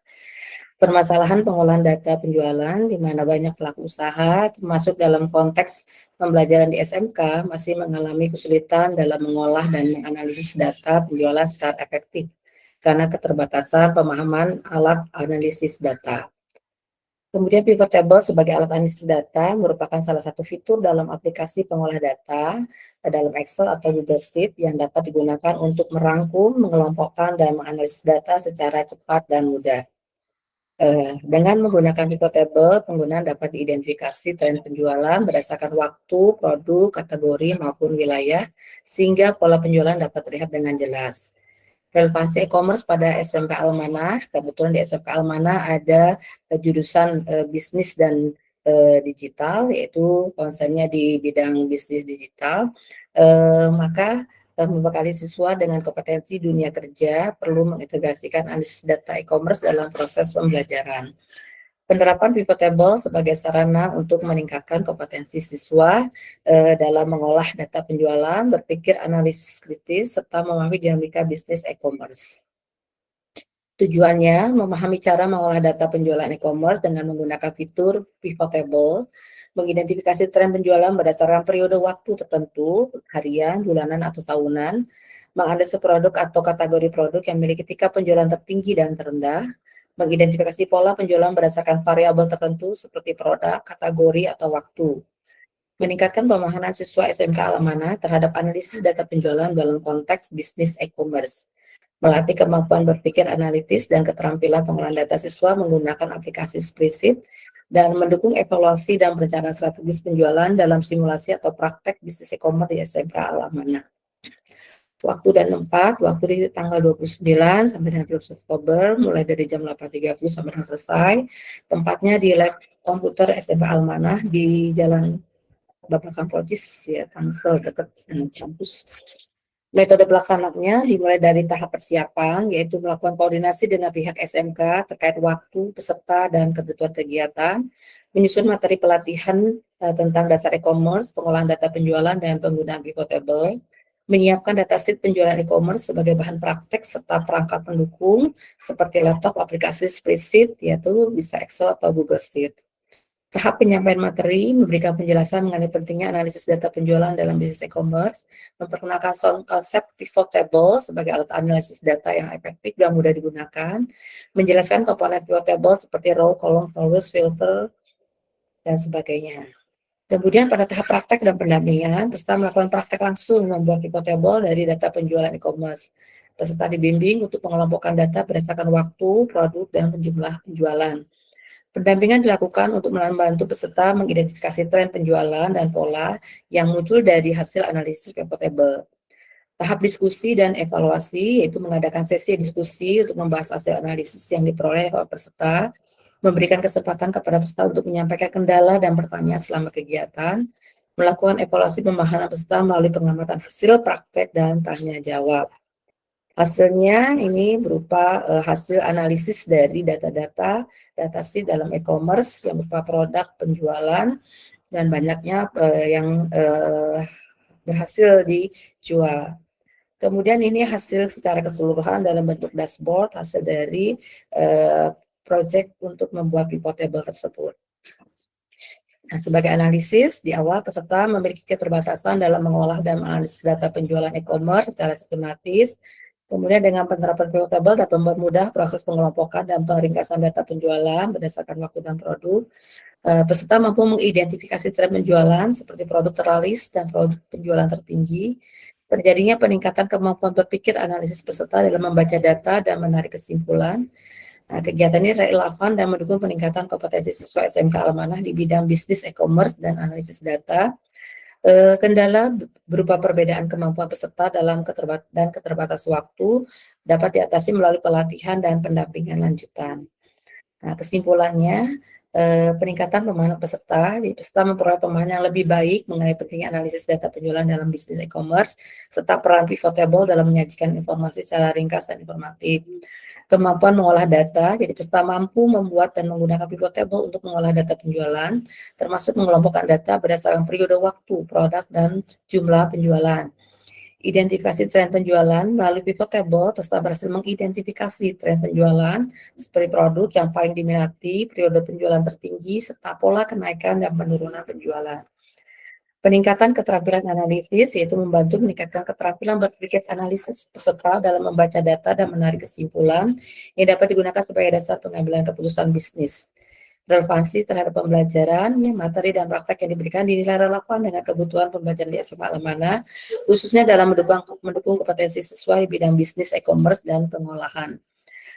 Permasalahan pengolahan data penjualan di mana banyak pelaku usaha, termasuk dalam konteks pembelajaran di SMK, masih mengalami kesulitan dalam mengolah dan menganalisis data penjualan secara efektif karena keterbatasan pemahaman alat analisis data. Kemudian pivot table sebagai alat analisis data merupakan salah satu fitur dalam aplikasi pengolah data dalam Excel atau Google Sheet yang dapat digunakan untuk merangkum, mengelompokkan, dan menganalisis data secara cepat dan mudah. Dengan menggunakan pivot table, pengguna dapat diidentifikasi tren penjualan berdasarkan waktu, produk, kategori, maupun wilayah, sehingga pola penjualan dapat terlihat dengan jelas. Relevansi e-commerce pada SMK Al-Manah, kebetulan di SMK Al-Manah ada jurusan bisnis dan digital, yaitu konsennya di bidang bisnis digital, maka membekali siswa dengan kompetensi dunia kerja perlu mengintegrasikan analisis data e-commerce dalam proses pembelajaran. Penerapan pivot table sebagai sarana untuk meningkatkan kompetensi siswa dalam mengolah data penjualan, berpikir analisis kritis, serta memahami dinamika bisnis e-commerce. Tujuannya memahami cara mengolah data penjualan e-commerce dengan menggunakan fitur pivot table, mengidentifikasi tren penjualan berdasarkan periode waktu tertentu, harian, bulanan, atau tahunan, menganalisis produk atau kategori produk yang memiliki tingkat penjualan tertinggi dan terendah, mengidentifikasi pola penjualan berdasarkan variabel tertentu seperti produk, kategori, atau waktu, meningkatkan pemahaman siswa SMK Al-Amanah terhadap analisis data penjualan dalam konteks bisnis e-commerce, melatih kemampuan berpikir analitis dan keterampilan pengolahan data siswa menggunakan aplikasi spreadsheet, dan mendukung evaluasi dan perencanaan strategis penjualan dalam simulasi atau praktek bisnis e-commerce di SMK Al-Amanah. Waktu dan tempat, waktu di tanggal 29 sampai dengan 31 Oktober, mulai dari jam 8.30 sampai dengan selesai. Tempatnya di lab komputer SMK Al-Amanah di Jalan Babakan Projis, ya, Tangsel, dekat dengan kampus. Metode pelaksanaannya dimulai dari tahap persiapan, yaitu melakukan koordinasi dengan pihak SMK terkait waktu, peserta, dan kebutuhan kegiatan, menyusun materi pelatihan tentang dasar e-commerce, pengolahan data penjualan, dan penggunaan pivot table, menyiapkan dataset penjualan e-commerce sebagai bahan praktek serta perangkat pendukung seperti laptop, aplikasi spreadsheet, yaitu bisa Excel atau Google Sheet. Tahap penyampaian materi memberikan penjelasan mengenai pentingnya analisis data penjualan dalam bisnis e-commerce, memperkenalkan konsep pivot table sebagai alat analisis data yang efektif dan mudah digunakan, menjelaskan komponen pivot table seperti row, column, rows, filter, dan sebagainya. Kemudian pada tahap praktek dan pendampingan, peserta melakukan praktek langsung membuat pivot table dari data penjualan e-commerce. Peserta dibimbing untuk mengelompokkan data berdasarkan waktu, produk, dan jumlah penjualan. Pendampingan dilakukan untuk membantu peserta mengidentifikasi tren penjualan dan pola yang muncul dari hasil analisis pivot table. Tahap diskusi dan evaluasi, yaitu mengadakan sesi diskusi untuk membahas hasil analisis yang diperoleh oleh peserta, memberikan kesempatan kepada peserta untuk menyampaikan kendala dan pertanyaan selama kegiatan, melakukan evaluasi pemahaman peserta melalui pengamatan hasil praktek dan tanya jawab. Hasilnya ini berupa hasil analisis dari data-data datasheet dalam e-commerce yang berupa produk, penjualan, dan banyaknya yang berhasil dijual. Kemudian ini hasil secara keseluruhan dalam bentuk dashboard, hasil dari project untuk membuat pivot table tersebut. Nah, sebagai analisis, di awal peserta memiliki keterbatasan dalam mengolah dan menganalisis data penjualan e-commerce secara sistematis, Kemudian dengan penerapan pivot table dapat mempermudah proses pengelompokan dan peringkasan data penjualan berdasarkan waktu dan produk. Peserta mampu mengidentifikasi tren penjualan seperti produk terlaris dan produk penjualan tertinggi. Terjadinya peningkatan kemampuan berpikir analisis peserta dalam membaca data dan menarik kesimpulan. Kegiatan ini relevan dan mendukung peningkatan kompetensi siswa SMK Amanah di bidang bisnis e-commerce dan analisis data. Kendala berupa perbedaan kemampuan peserta dalam keterbatas waktu dapat diatasi melalui pelatihan dan pendampingan lanjutan. Nah, kesimpulannya, peningkatan pemahaman peserta, peserta memperoleh pemahaman yang lebih baik mengenai pentingnya analisis data penjualan dalam bisnis e-commerce, serta peran pivot table dalam menyajikan informasi secara ringkas dan informatif. Kemampuan mengolah data, jadi peserta mampu membuat dan menggunakan pivot table untuk mengolah data penjualan, termasuk mengelompokkan data berdasarkan periode waktu, produk, dan jumlah penjualan. Identifikasi tren penjualan melalui pivot table, peserta berhasil mengidentifikasi tren penjualan seperti produk yang paling diminati, periode penjualan tertinggi, serta pola kenaikan dan penurunan penjualan. Peningkatan keterampilan analisis yaitu membantu meningkatkan keterampilan berpikir analisis peserta dalam membaca data dan menarik kesimpulan yang dapat digunakan sebagai dasar pengambilan keputusan bisnis. Relevansi terhadap pembelajaran, materi dan praktek yang diberikan dinilai relevan dengan kebutuhan pembelajaran di SMA Amanah, khususnya dalam mendukung kompetensi siswa di bidang bisnis e-commerce dan pengolahan.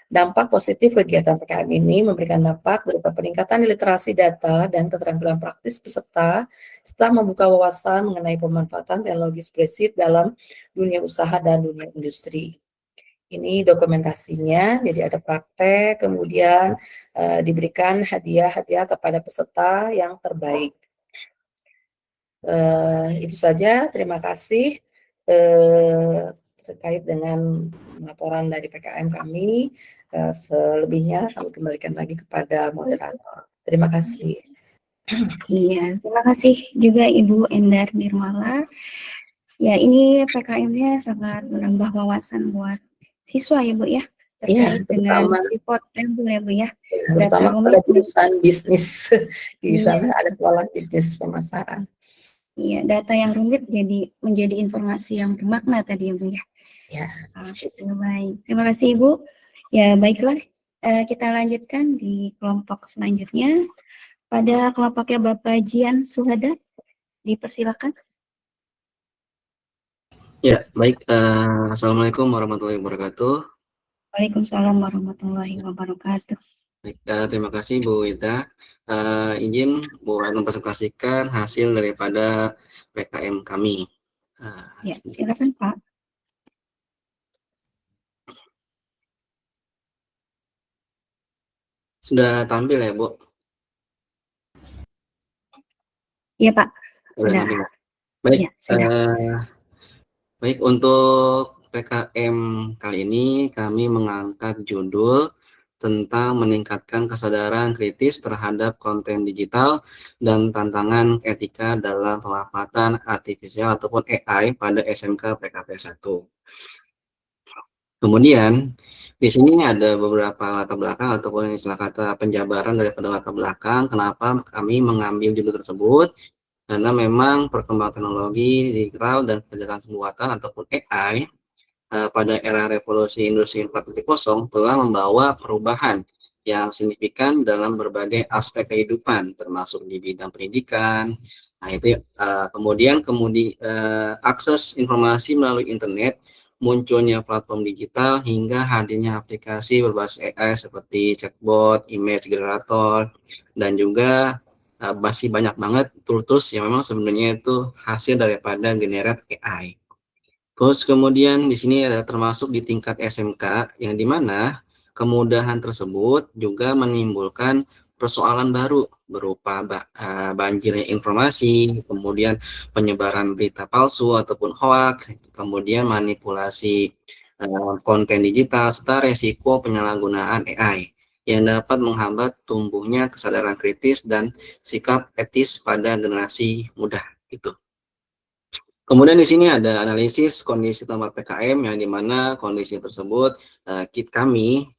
Dampak positif kegiatan PKM ini memberikan dampak berupa peningkatan literasi data dan keterampilan praktis peserta, serta membuka wawasan mengenai pemanfaatan teknologi spreadsheet dalam dunia usaha dan dunia industri. Ini dokumentasinya, jadi ada praktek, kemudian diberikan hadiah-hadiah kepada peserta yang terbaik. Itu saja, terima kasih terkait dengan laporan dari PKM kami. Selebihnya kami kembalikan lagi kepada moderator. Terima kasih. Iya, terima kasih juga Ibu Endar Nirmala. Ya, ini PKM-nya sangat menambah wawasan buat siswa ya Bu ya, terkait dengan pivot table ya Bu ya. Terutama pada jurusan bisnis. Di sana ada sekolah bisnis pemasaran. Iya, data yang rumit menjadi informasi yang bermakna tadi ya Bu ya. Ya. Baik, terima kasih Ibu. Ya, baiklah, kita lanjutkan di kelompok selanjutnya. Pada kelompoknya Bapak Jian Suhada, dipersilakan. Ya, baik. Assalamualaikum warahmatullahi wabarakatuh. Waalaikumsalam warahmatullahi wabarakatuh. Baik, terima kasih Bu Ita. Izin Bu mempresentasikan hasil daripada PKM kami. Ya, silakan Pak. Sudah tampil ya Bu? Iya Pak. Sudah. Baik. Ya, sudah. Baik, untuk PKM kali ini kami mengangkat judul tentang meningkatkan kesadaran kritis terhadap konten digital dan tantangan etika dalam pemanfaatan artifisial ataupun AI pada SMK PKP 1. Kemudian di sini ada beberapa latar belakang ataupun istilah kata penjabaran daripada latar belakang kenapa kami mengambil judul tersebut, karena memang perkembangan teknologi digital dan kecerdasan buatan ataupun AI pada era revolusi industri 4.0 telah membawa perubahan yang signifikan dalam berbagai aspek kehidupan, termasuk di bidang pendidikan. Nah, itu kemudian akses informasi melalui internet, munculnya platform digital, hingga hadirnya aplikasi berbasis AI seperti chatbot, image generator, dan juga masih banyak banget tools yang memang sebenarnya itu hasil daripada generate AI. Terus kemudian di sini ada termasuk di tingkat SMK yang dimana kemudahan tersebut juga menimbulkan persoalan baru berupa banjirnya informasi, kemudian penyebaran berita palsu ataupun hoax, kemudian manipulasi konten digital, serta resiko penyalahgunaan AI yang dapat menghambat tumbuhnya kesadaran kritis dan sikap etis pada generasi muda itu. Kemudian di sini ada analisis kondisi tempat PKM yang dimana kondisi tersebut kami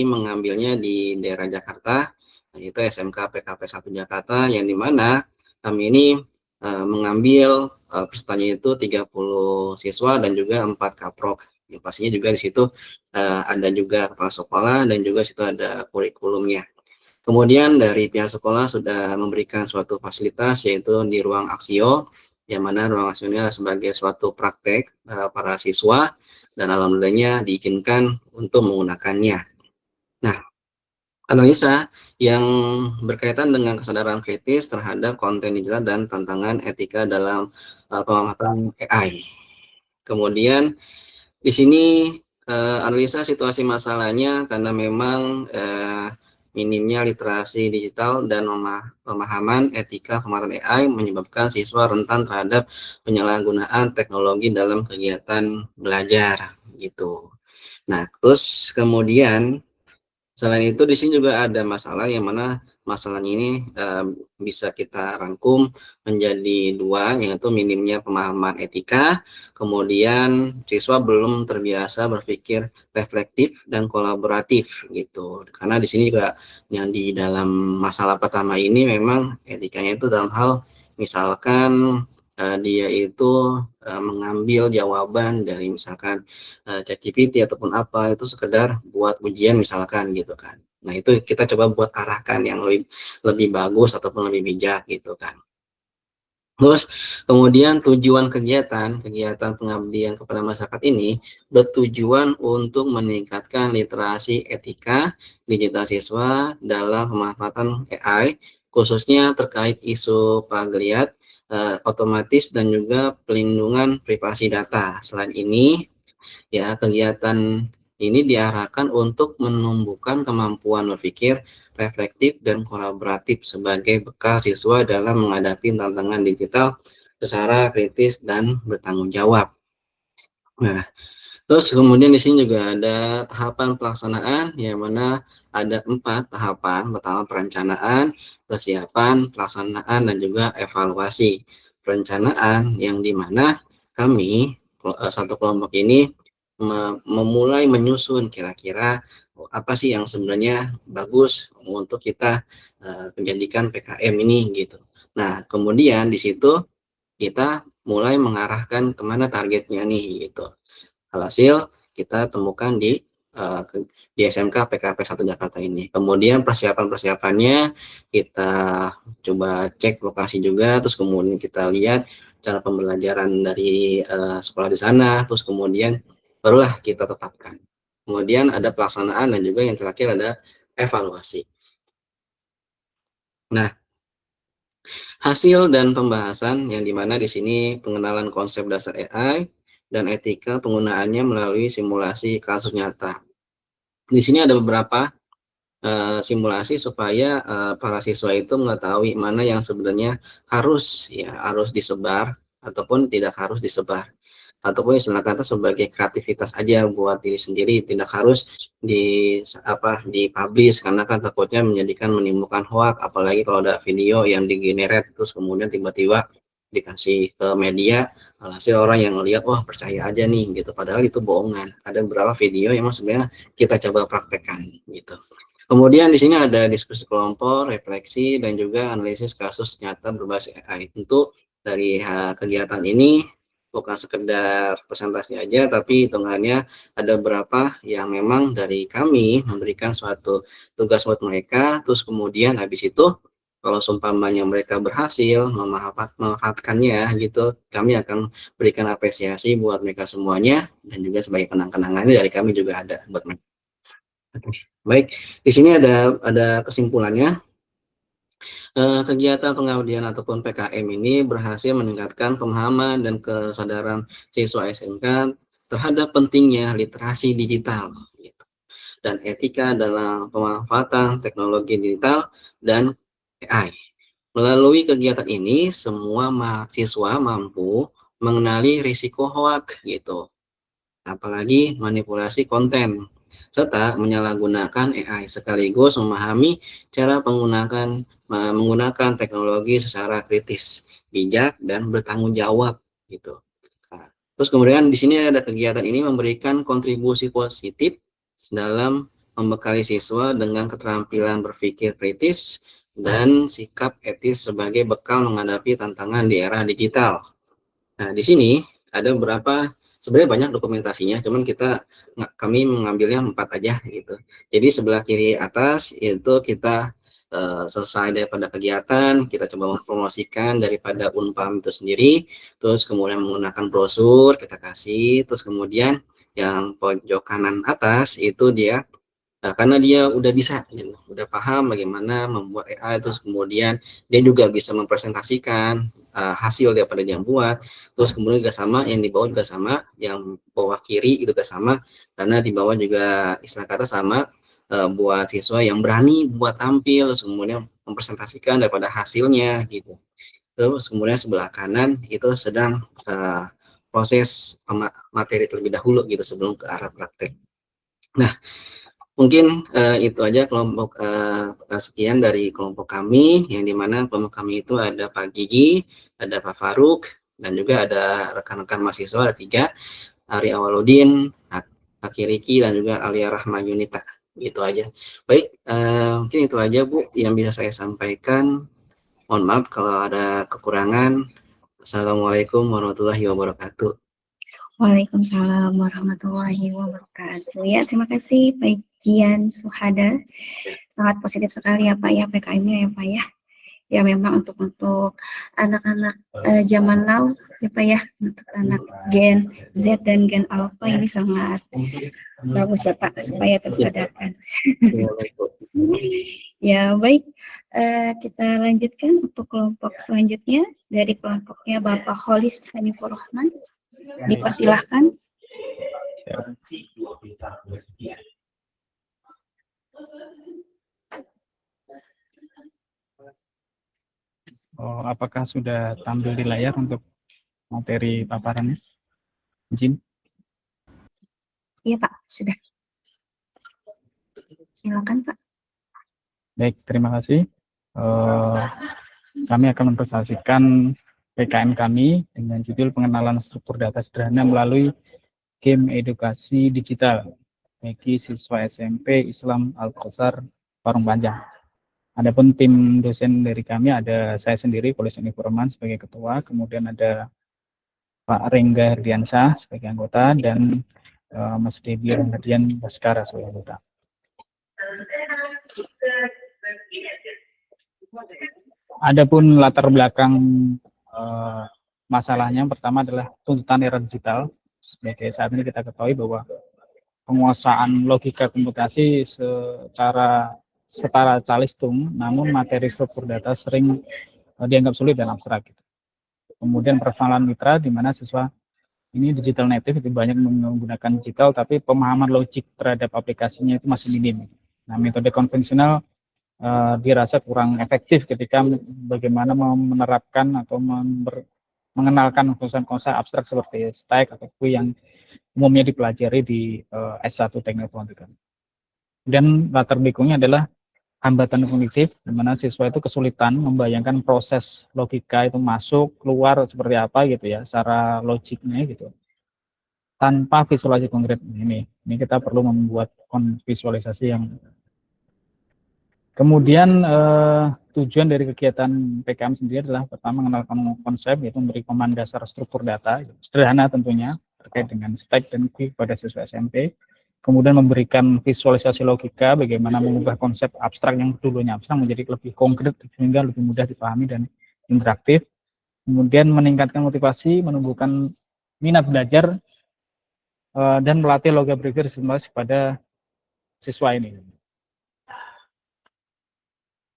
mengambilnya di daerah Jakarta, yaitu SMK PKP 1 Jakarta, yang dimana kami ini mengambil pesertanya itu 30 siswa dan juga 4 kaprok Ya, pastinya juga di situ ada juga kepala sekolah dan juga situ ada kurikulumnya. Kemudian dari pihak sekolah sudah memberikan suatu fasilitas yaitu di ruang aksio, yang mana ruang aksio ini adalah sebagai suatu praktek para siswa dan alhamdulillahnya diizinkan untuk menggunakannya. Nah, analisa yang berkaitan dengan kesadaran kritis terhadap konten digital dan tantangan etika dalam pemanfaatan AI. Kemudian di sini analisa situasi masalahnya karena memang minimnya literasi digital dan pemahaman etika pemanfaatan AI menyebabkan siswa rentan terhadap penyalahgunaan teknologi dalam kegiatan belajar gitu. Nah, terus kemudian selain itu di sini juga ada masalah yang mana masalahnya ini bisa kita rangkum menjadi dua, yaitu minimnya pemahaman etika, kemudian siswa belum terbiasa berpikir reflektif dan kolaboratif gitu. Karena di sini juga yang di dalam masalah pertama ini memang etikanya itu dalam hal misalkan dia itu mengambil jawaban dari misalkan ChatGPT ataupun apa itu sekedar buat ujian misalkan gitu kan. Nah itu kita coba buat arahkan yang lebih bagus ataupun lebih bijak gitu kan. Terus kemudian tujuan kegiatan pengabdian kepada masyarakat ini bertujuan untuk meningkatkan literasi etika digital siswa dalam pemanfaatan AI khususnya terkait isu pagliat, otomatis dan juga pelindungan privasi data. Selain ini, ya kegiatan ini diarahkan untuk menumbuhkan kemampuan berpikir reflektif dan kolaboratif sebagai bekal siswa dalam menghadapi tantangan digital secara kritis dan bertanggung jawab. Nah, terus kemudian di sini juga ada tahapan pelaksanaan yang mana ada 4 tahapan. Pertama perencanaan, persiapan, pelaksanaan, dan juga evaluasi. Perencanaan yang dimana kami satu kelompok ini memulai menyusun kira-kira apa sih yang sebenarnya bagus untuk kita menjadikan PKM ini gitu. Nah kemudian di situ kita mulai mengarahkan kemana targetnya nih gitu. Alhasil kita temukan di SMK PKP 1 Jakarta ini. Kemudian persiapan-persiapannya kita coba cek lokasi juga, terus kemudian kita lihat cara pembelajaran dari sekolah di sana, terus kemudian barulah kita tetapkan. Kemudian ada pelaksanaan dan juga yang terakhir ada evaluasi. Nah, hasil dan pembahasan yang dimana di sini pengenalan konsep dasar AI dan etika penggunaannya melalui simulasi kasus nyata. Di sini ada beberapa simulasi supaya para siswa itu mengetahui mana yang sebenarnya harus disebar ataupun tidak harus disebar, ataupun istilah kata sebagai kreativitas aja buat diri sendiri, tidak harus dipublish karena kan takutnya menimbulkan hoax, apalagi kalau ada video yang digenerate terus kemudian tiba-tiba dikasih ke media, hasil orang yang ngelihat wah percaya aja nih gitu, padahal itu bohongan. Ada beberapa video yang sebenarnya kita coba praktekkan gitu. Kemudian di sini ada diskusi kelompok, refleksi, dan juga analisis kasus nyata berbasis AI. Tentu dari kegiatan ini bukan sekedar presentasi aja, tapi hitungannya ada beberapa yang memang dari kami memberikan suatu tugas buat mereka, terus kemudian habis itu kalau seumpamanya mereka berhasil memanfaatkannya gitu, kami akan berikan apresiasi buat mereka semuanya dan juga sebagai kenang-kenangannya dari kami juga ada buat mereka. Baik, di sini ada kesimpulannya. Kegiatan pengabdian ataupun PKM ini berhasil meningkatkan pemahaman dan kesadaran siswa SMK terhadap pentingnya literasi digital gitu, dan etika dalam pemanfaatan teknologi digital dan AI. Melalui kegiatan ini, semua mahasiswa mampu mengenali risiko hoax gitu, apalagi manipulasi konten, serta menyalahgunakan AI sekaligus memahami cara menggunakan teknologi secara kritis, bijak, dan bertanggung jawab gitu. Nah, terus kemudian di sini ada kegiatan ini memberikan kontribusi positif dalam membekali siswa dengan keterampilan berpikir kritis dan sikap etis sebagai bekal menghadapi tantangan di era digital. Nah, di sini ada beberapa sebenarnya banyak dokumentasinya, cuman kami mengambilnya 4 aja gitu. Jadi sebelah kiri atas itu kita selesai daripada kegiatan, kita coba mempromosikan daripada Unpam itu sendiri, terus kemudian menggunakan brosur kita kasih, terus kemudian yang pojok kanan atas itu dia karena dia udah bisa, gitu, udah paham bagaimana membuat AI, terus kemudian dia juga bisa mempresentasikan hasil daripada dia buat, terus kemudian juga sama, yang di bawah juga sama, yang bawah kiri itu juga sama, karena di bawah juga istilah kata sama, buat siswa yang berani buat tampil, terus kemudian mempresentasikan daripada hasilnya gitu. Terus kemudian sebelah kanan itu sedang proses materi terlebih dahulu gitu sebelum ke arah praktek. Nah, mungkin itu aja kelompok sekian dari kelompok kami, yang dimana kelompok kami itu ada Pak Gigi, ada Pak Faruk, dan juga ada rekan-rekan mahasiswa, ada 3, Ari Awaludin, Aki Riki, dan juga Alia Rahma Yunita. Gitu aja. Baik, mungkin itu aja Bu yang bisa saya sampaikan. Mohon maaf kalau ada kekurangan. Assalamualaikum warahmatullahi wabarakatuh. Waalaikumsalam warahmatullahi wabarakatuh. Ya, terima kasih Pak Jian Suhada. Sangat positif sekali ya Pak ya PKM-nya ya Pak ya. Ya memang untuk anak-anak zaman now ya Pak ya, untuk anak Gen Z dan Gen Alpha ini sangat bagus ya Pak supaya tersadarkan. Ya baik, kita lanjutkan untuk kelompok selanjutnya dari kelompoknya Bapak Kholis Hanifur Rahman. Dipersilahkan. Oh, apakah sudah tampil di layar untuk materi paparannya? Izin. Iya Pak, sudah. Silakan Pak. Baik, terima kasih. Kami akan mempresentasikan PKM kami dengan judul pengenalan struktur data sederhana melalui game edukasi digital bagi siswa SMP Islam Al-Qasar Parung Panjang. Adapun tim dosen dari kami ada saya sendiri, Kholis Hanifur Rahman sebagai ketua, kemudian ada Pak Rengga Herdiansyah sebagai anggota, dan Mas Debi Rahadian Baskara sebagai anggota. Adapun latar belakang masalahnya, yang pertama adalah tuntutan era digital. Sebagai saat ini kita ketahui bahwa penguasaan logika komputasi secara calistung, namun materi struktur data sering dianggap sulit dan abstrak. Kemudian persoalan mitra, di mana siswa ini digital native, itu banyak menggunakan digital, tapi pemahaman logik terhadap aplikasinya itu masih minim. Nah, metode konvensional dirasa kurang efektif ketika bagaimana menerapkan atau mengenalkan konsep-konsep abstrak seperti stack atau GUI yang umumnya dipelajari di S1 Teknik Informatika. Dan latar belakangnya adalah hambatan kognitif, di mana siswa itu kesulitan membayangkan proses logika itu masuk, keluar seperti apa gitu ya, secara logiknya gitu. Tanpa visualisasi konkret ini kita perlu membuat visualisasi yang. Kemudian tujuan dari kegiatan PKM sendiri adalah pertama mengenalkan konsep, yaitu memberi pemahaman dasar struktur data, sederhana tentunya terkait dengan stack dan GUI pada siswa SMP. Kemudian memberikan visualisasi logika, bagaimana mengubah konsep abstrak yang dulunya abstrak menjadi lebih konkret sehingga lebih mudah dipahami dan interaktif. Kemudian meningkatkan motivasi, menumbuhkan minat belajar, dan melatih logika berpikir sistematis kepada siswa ini.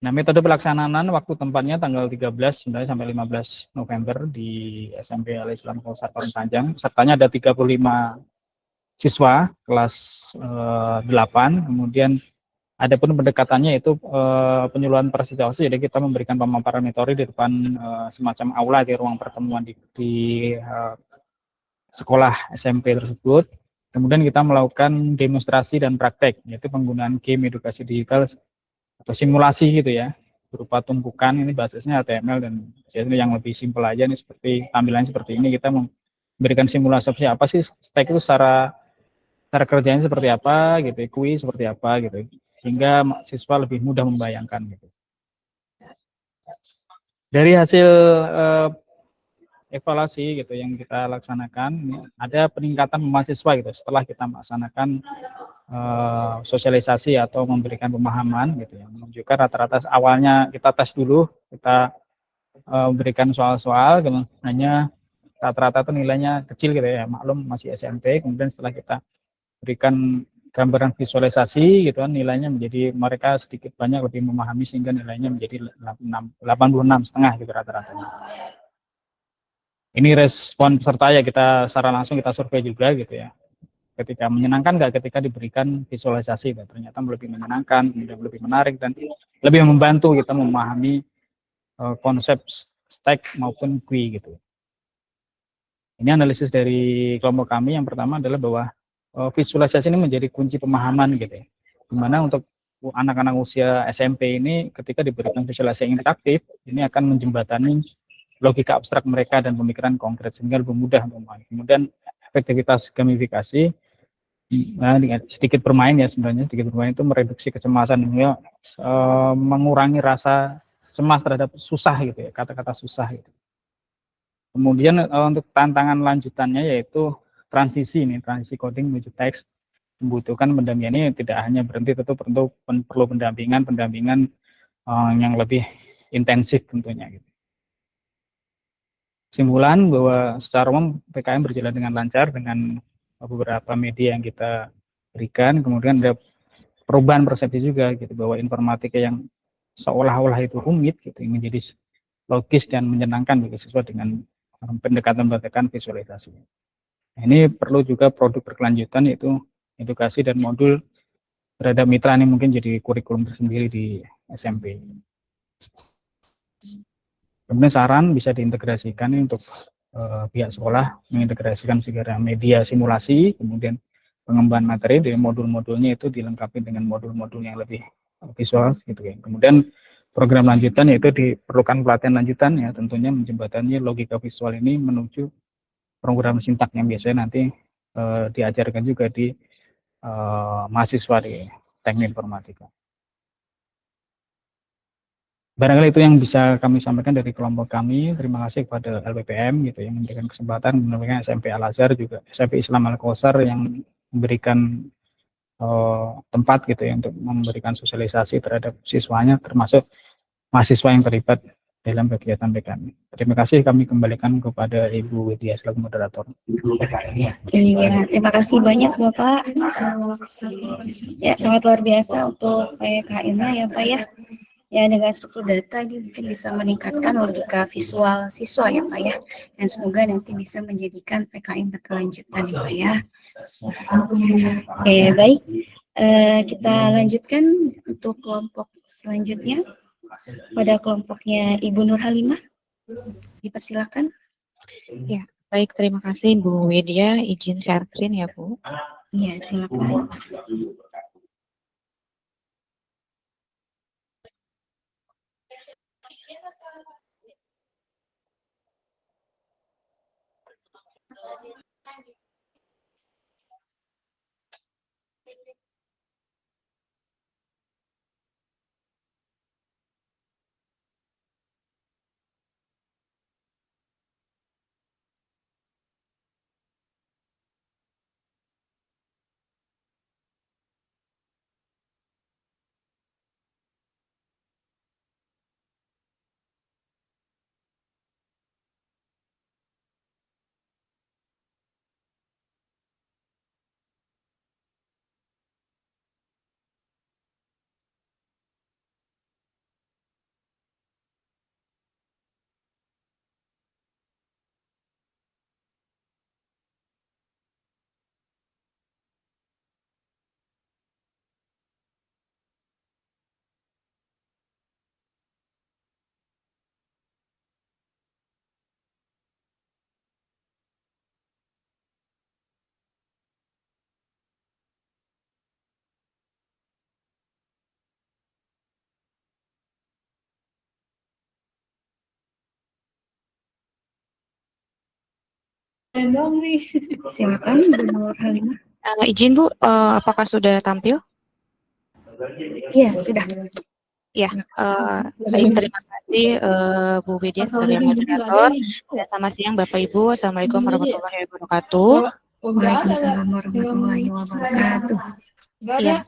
Nah, metode pelaksanaan waktu tempatnya tanggal 13 sampai 15 November di SMP Al-Islam Al-Qasar Parung Panjang. Pesertanya ada 35 siswa kelas 8. Kemudian ada pun pendekatannya itu penyuluhan persituasi, jadi kita memberikan pemaparan metode di depan semacam aula di ruang pertemuan di sekolah SMP tersebut. Kemudian kita melakukan demonstrasi dan praktek, yaitu penggunaan game edukasi digital atau simulasi gitu ya, berupa tumpukan, ini basisnya HTML dan CSS yang lebih simpel aja nih, seperti tampilannya seperti ini. Kita memberikan simulasi apa sih stack itu, secara kerjanya seperti apa gitu, GUI seperti apa gitu, sehingga siswa lebih mudah membayangkan gitu. Dari hasil evaluasi gitu yang kita laksanakan, ini ada peningkatan mahasiswa gitu setelah kita melaksanakan sosialisasi atau memberikan pemahaman gitu ya, menunjukkan rata-rata awalnya kita tes dulu, kita berikan soal-soal, kemudian rata-rata itu nilainya kecil gitu ya, maklum masih SMP, kemudian setelah kita berikan gambaran visualisasi gitu kan, nilainya menjadi mereka sedikit banyak lebih memahami sehingga nilainya menjadi 86,5 gitu rata-ratanya. Ini respon peserta ya, kita secara langsung kita survei juga gitu ya. Ketika menyenangkan nggak ketika diberikan visualisasi, dan ternyata lebih menyenangkan, kemudian lebih menarik dan lebih membantu kita memahami konsep stack maupun GUI gitu. Ini analisis dari kelompok kami. Yang pertama adalah bahwa visualisasi ini menjadi kunci pemahaman gitu ya. Dimana untuk anak-anak usia SMP ini ketika diberikan visualisasi interaktif, ini akan menjembatani logika abstrak mereka dan pemikiran konkret sehingga lebih mudah memahami. Kemudian efektivitas gamifikasi, nah, sedikit bermain ya sebenarnya, sedikit bermain itu mereduksi kecemasan ya, mengurangi rasa cemas terhadap susah gitu ya, kata-kata susah gitu. Kemudian untuk tantangan lanjutannya yaitu transisi coding menuju teks, membutuhkan pendampingan. Ini tidak hanya berhenti, tentu perlu pendampingan yang lebih intensif tentunya gitu. Kesimpulan bahwa secara umum PKM berjalan dengan lancar dengan beberapa media yang kita berikan, kemudian ada perubahan persepsi juga gitu bahwa informatika yang seolah-olah itu rumit gitu menjadi logis dan menyenangkan bagi siswa dengan pendekatan visualisasi. Nah, ini perlu juga produk berkelanjutan yaitu edukasi dan modul terhadap mitra, ini mungkin jadi kurikulum tersendiri di SMP. Kemudian saran bisa diintegrasikan untuk pihak sekolah, mengintegrasikan segala media simulasi, kemudian pengembangan materi dari modul-modulnya itu dilengkapi dengan modul-modul yang lebih visual gitu ya. Kemudian program lanjutan yaitu diperlukan pelatihan lanjutan ya, tentunya menjembatani logika visual ini menuju program sintak yang biasanya nanti diajarkan juga di mahasiswa di teknik informatika. Barangkali itu yang bisa kami sampaikan dari kelompok kami. Terima kasih kepada LPPM gitu yang memberikan kesempatan, menyampaikan SMP Al-Azhar juga SMP Islam Al-Kausar yang memberikan tempat gitu ya untuk memberikan sosialisasi terhadap siswanya, termasuk mahasiswa yang terlibat dalam kegiatan PKM. Terima kasih, kami kembalikan kepada Ibu Widya selaku moderator. Iya, terima kasih banyak Bapak. Ya, sangat luar biasa untuk PKM-nya ya Pak ya. Ya, dengan struktur data ini mungkin bisa meningkatkan logika visual siswa ya Pak ya. Dan semoga nanti bisa menjadikan PKM berkelanjutan ya Pak ya. Oke, baik. Kita lanjutkan untuk kelompok selanjutnya. Pada kelompoknya Ibu Nur Halimah. Dipersilakan. Ya, baik, terima kasih Bu Widya. Izin share screen ya Bu. Iya, silakan. Silakan Bu Nur Halimah. Izin Bu, apakah sudah tampil? Iya, sudah. Ya, baik, terima kasih Bu Widya sebagai moderator. Dan selamat siang Bapak Ibu. Assalamualaikum warahmatullahi wabarakatuh. Waalaikumsalam warahmatullahi wabarakatuh. Ya,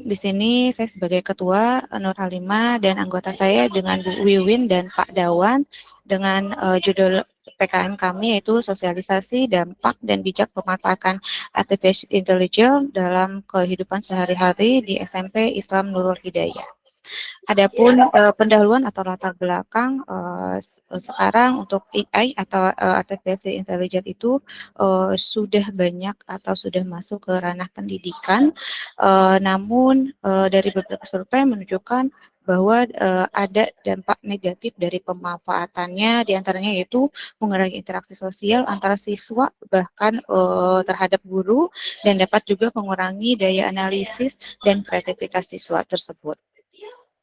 di sini saya sebagai Ketua Nur Halimah dan anggota saya dengan Bu Wiwin dan Pak Dawan dengan judul PKM kami yaitu sosialisasi dampak dan bijak pemanfaatan artificial intelligence dalam kehidupan sehari-hari di SMP Islam Nurul Hidayah. Adapun pendahuluan atau latar belakang sekarang untuk AI atau artificial intelligence itu sudah banyak atau sudah masuk ke ranah pendidikan, namun dari beberapa survei menunjukkan bahwa ada dampak negatif dari pemanfaatannya, diantaranya yaitu mengurangi interaksi sosial antara siswa bahkan terhadap guru dan dapat juga mengurangi daya analisis dan kreativitas siswa tersebut.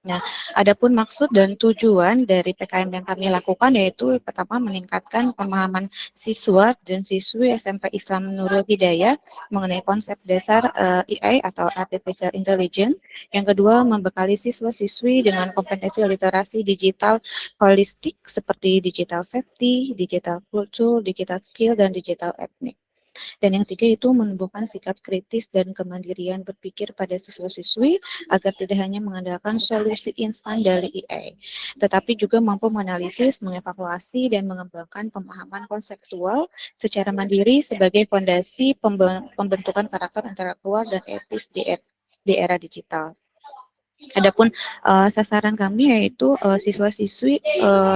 Nah, adapun maksud dan tujuan dari PKM yang kami lakukan yaitu pertama meningkatkan pemahaman siswa dan siswi SMP Islam Nurul Hidayah mengenai konsep dasar AI atau Artificial Intelligence. Yang kedua, membekali siswa-siswi dengan kompetensi literasi digital holistik seperti digital safety, digital culture, digital skill, dan digital ethnic. Dan yang ketiga itu menumbuhkan sikap kritis dan kemandirian berpikir pada siswa-siswi agar tidak hanya mengandalkan solusi instan dari AI, tetapi juga mampu menganalisis, mengevaluasi, dan mengembangkan pemahaman konseptual secara mandiri sebagai fondasi pembentukan karakter intelektual dan etis di era digital. Adapun sasaran kami yaitu siswa-siswi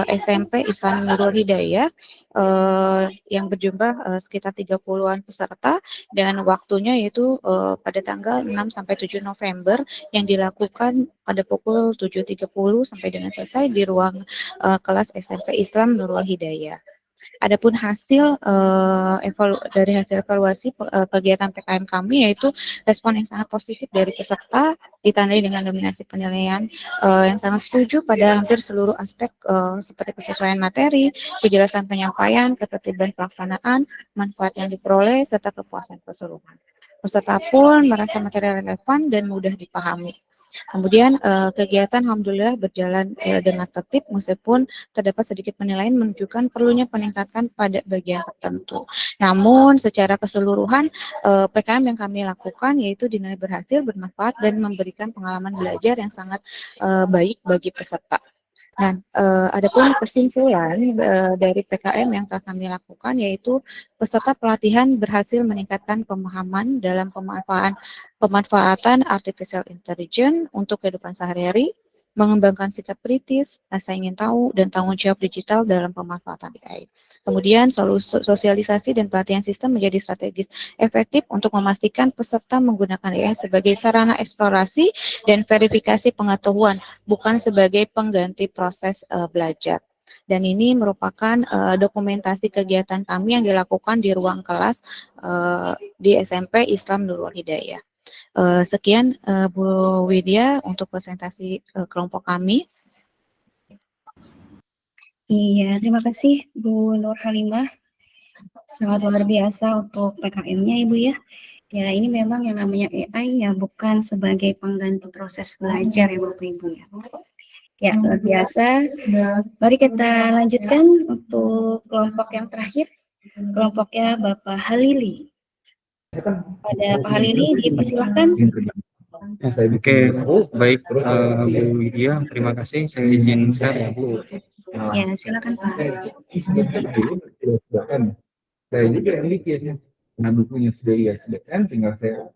SMP Islam Nurul Hidayah yang berjumlah sekitar 30-an peserta dan waktunya yaitu pada tanggal 6 sampai 7 November yang dilakukan pada pukul 7.30 sampai dengan selesai di ruang kelas SMP Islam Nurul Hidayah. Adapun hasil dari hasil evaluasi kegiatan PKM kami yaitu respon yang sangat positif dari peserta ditandai dengan dominasi penilaian yang sangat setuju pada hampir seluruh aspek seperti kesesuaian materi, kejelasan penyampaian, ketertiban pelaksanaan, manfaat yang diperoleh serta kepuasan keseluruhan. Peserta pun merasa materi relevan dan mudah dipahami. Kemudian kegiatan alhamdulillah berjalan dengan tertib meskipun terdapat sedikit penilaian menunjukkan perlunya peningkatan pada bagian tertentu. Namun secara keseluruhan PKM yang kami lakukan yaitu dinilai berhasil, bermanfaat dan memberikan pengalaman belajar yang sangat baik bagi peserta. Nah, adapun kesimpulan dari PKM yang telah kami lakukan yaitu peserta pelatihan berhasil meningkatkan pemahaman dalam pemanfaatan artificial intelligence untuk kehidupan sehari-hari, mengembangkan sikap kritis, rasa ingin tahu, dan tanggung jawab digital dalam pemanfaatan AI. Kemudian sosialisasi dan pelatihan sistem menjadi strategis efektif untuk memastikan peserta menggunakan AI sebagai sarana eksplorasi dan verifikasi pengetahuan, bukan sebagai pengganti proses belajar. Dan ini merupakan dokumentasi kegiatan kami yang dilakukan di ruang kelas di SMP Islam Nurul Hidayah. Sekian Bu Widya untuk presentasi kelompok kami. Iya, terima kasih Bu Nur Halimah. Sangat luar biasa untuk PKM-nya Ibu ya. Ya, ini memang yang namanya AI ya bukan sebagai pengganti proses belajar ya Bapak Ibu ya. Ya, luar biasa. Mari kita lanjutkan untuk kelompok yang terakhir. Kelompoknya Bapak Halili. Pada Pak Halili dipersilahkan. Oke, baik Bu Widya, terima kasih. Saya izin share ya Bu. Ya, silakan Pak. Saya juga yang bikin. Nah, bukunya sudah ISBN, tinggal saya.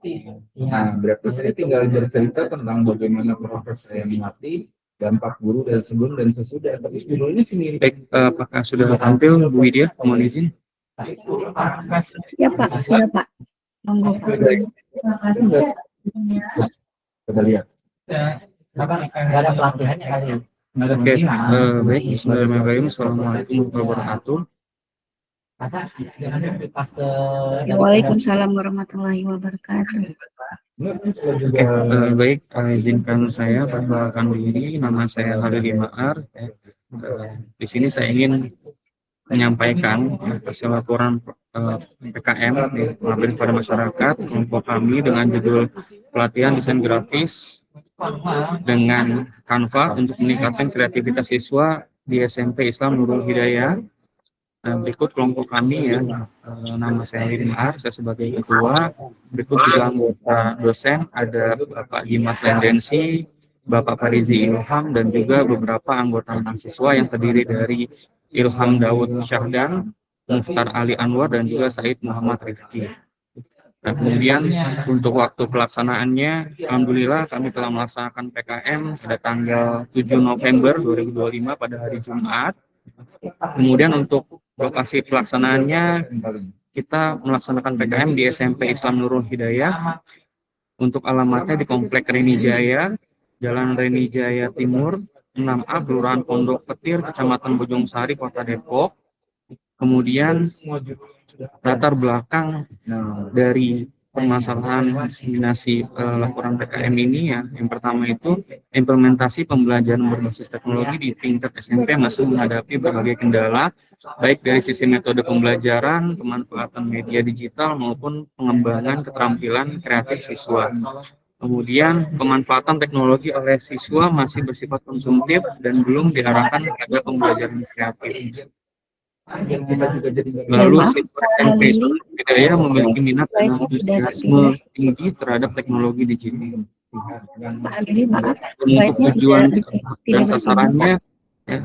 Nah, berarti saya tinggal bercerita tentang bagaimana proses saya melatih, dampak guru dan sebelum dan sesudah. Tapi judulnya sendiri. Baik, apakah sudah tampil Bu Widya? Mohon izin. Ya Pak, sudah Pak. Monggo. Kita lihat. Nggak ada pelatihannya kali. Oke, baik. Bismillahirrahmanirrahim. Assalamualaikum warahmatullahi wabarakatuh. Waalaikumsalam warahmatullahi wabarakatuh. Oke, baik. Izinkan saya perkenalkan diri. Nama saya Halili Ma'ar. Di sini saya ingin menyampaikan hasil laporan PKM pengabdian kepada masyarakat kelompok kami dengan judul pelatihan desain grafis dengan Canva untuk meningkatkan kreativitas siswa di SMP Islam Nurul Hidayah. Nah, berikut kelompok kami ya, nama saya Limar, saya sebagai ketua. Berikut juga anggota dosen, ada Bapak Dimas Lendensi, Bapak Farizi Ilham, dan juga beberapa anggota mahasiswa yang terdiri dari Ilham Daud Syahdan, Mukhtar Ali Anwar, dan juga Said Muhammad Rifki. Nah, kemudian untuk waktu pelaksanaannya, alhamdulillah kami telah melaksanakan PKM pada tanggal 7 November 2025 pada hari Jumat. Kemudian untuk lokasi pelaksanaannya, kita melaksanakan PKM di SMP Islam Nurul Hidayah. Untuk alamatnya di Komplek Reni Jaya, Jalan Reni Jaya Timur, 6A, Kelurahan Pondok Petir, Kecamatan Bojong Sari, Kota Depok. Kemudian latar belakang dari permasalahan diseminasi laporan PKM ini ya, yang pertama itu implementasi pembelajaran berbasis teknologi di tingkat SMP masih menghadapi berbagai kendala, baik dari sisi metode pembelajaran, pemanfaatan media digital maupun pengembangan keterampilan kreatif siswa. Kemudian pemanfaatan teknologi oleh siswa masih bersifat konsumtif dan belum diarahkan pada pembelajaran kreatif. Lalu siswa SMP Islam Hidayah memiliki minat dan antusiasme tinggi terhadap teknologi digital. Untuk tujuan dan sasarannya,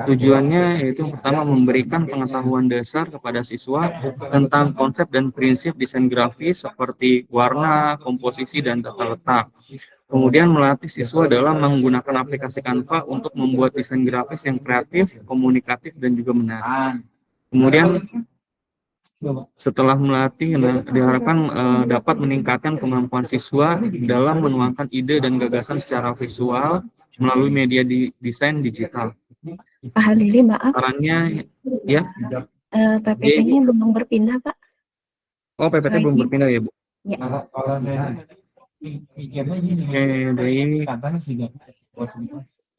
tujuannya yaitu pertama memberikan pengetahuan dasar kepada siswa tentang konsep dan prinsip desain grafis seperti warna, komposisi, dan tata letak. Kemudian melatih siswa dalam menggunakan aplikasi Canva untuk membuat desain grafis yang kreatif, komunikatif, dan juga menarik. Kemudian setelah melatih, diharapkan dapat meningkatkan kemampuan siswa dalam menuangkan ide dan gagasan secara visual melalui media desain digital. Pak Halili, maaf. Sarannya, ya. PPT-nya belum berpindah, Pak. Oh, PPT belum berpindah ya, Bu? Ya. Oke, dari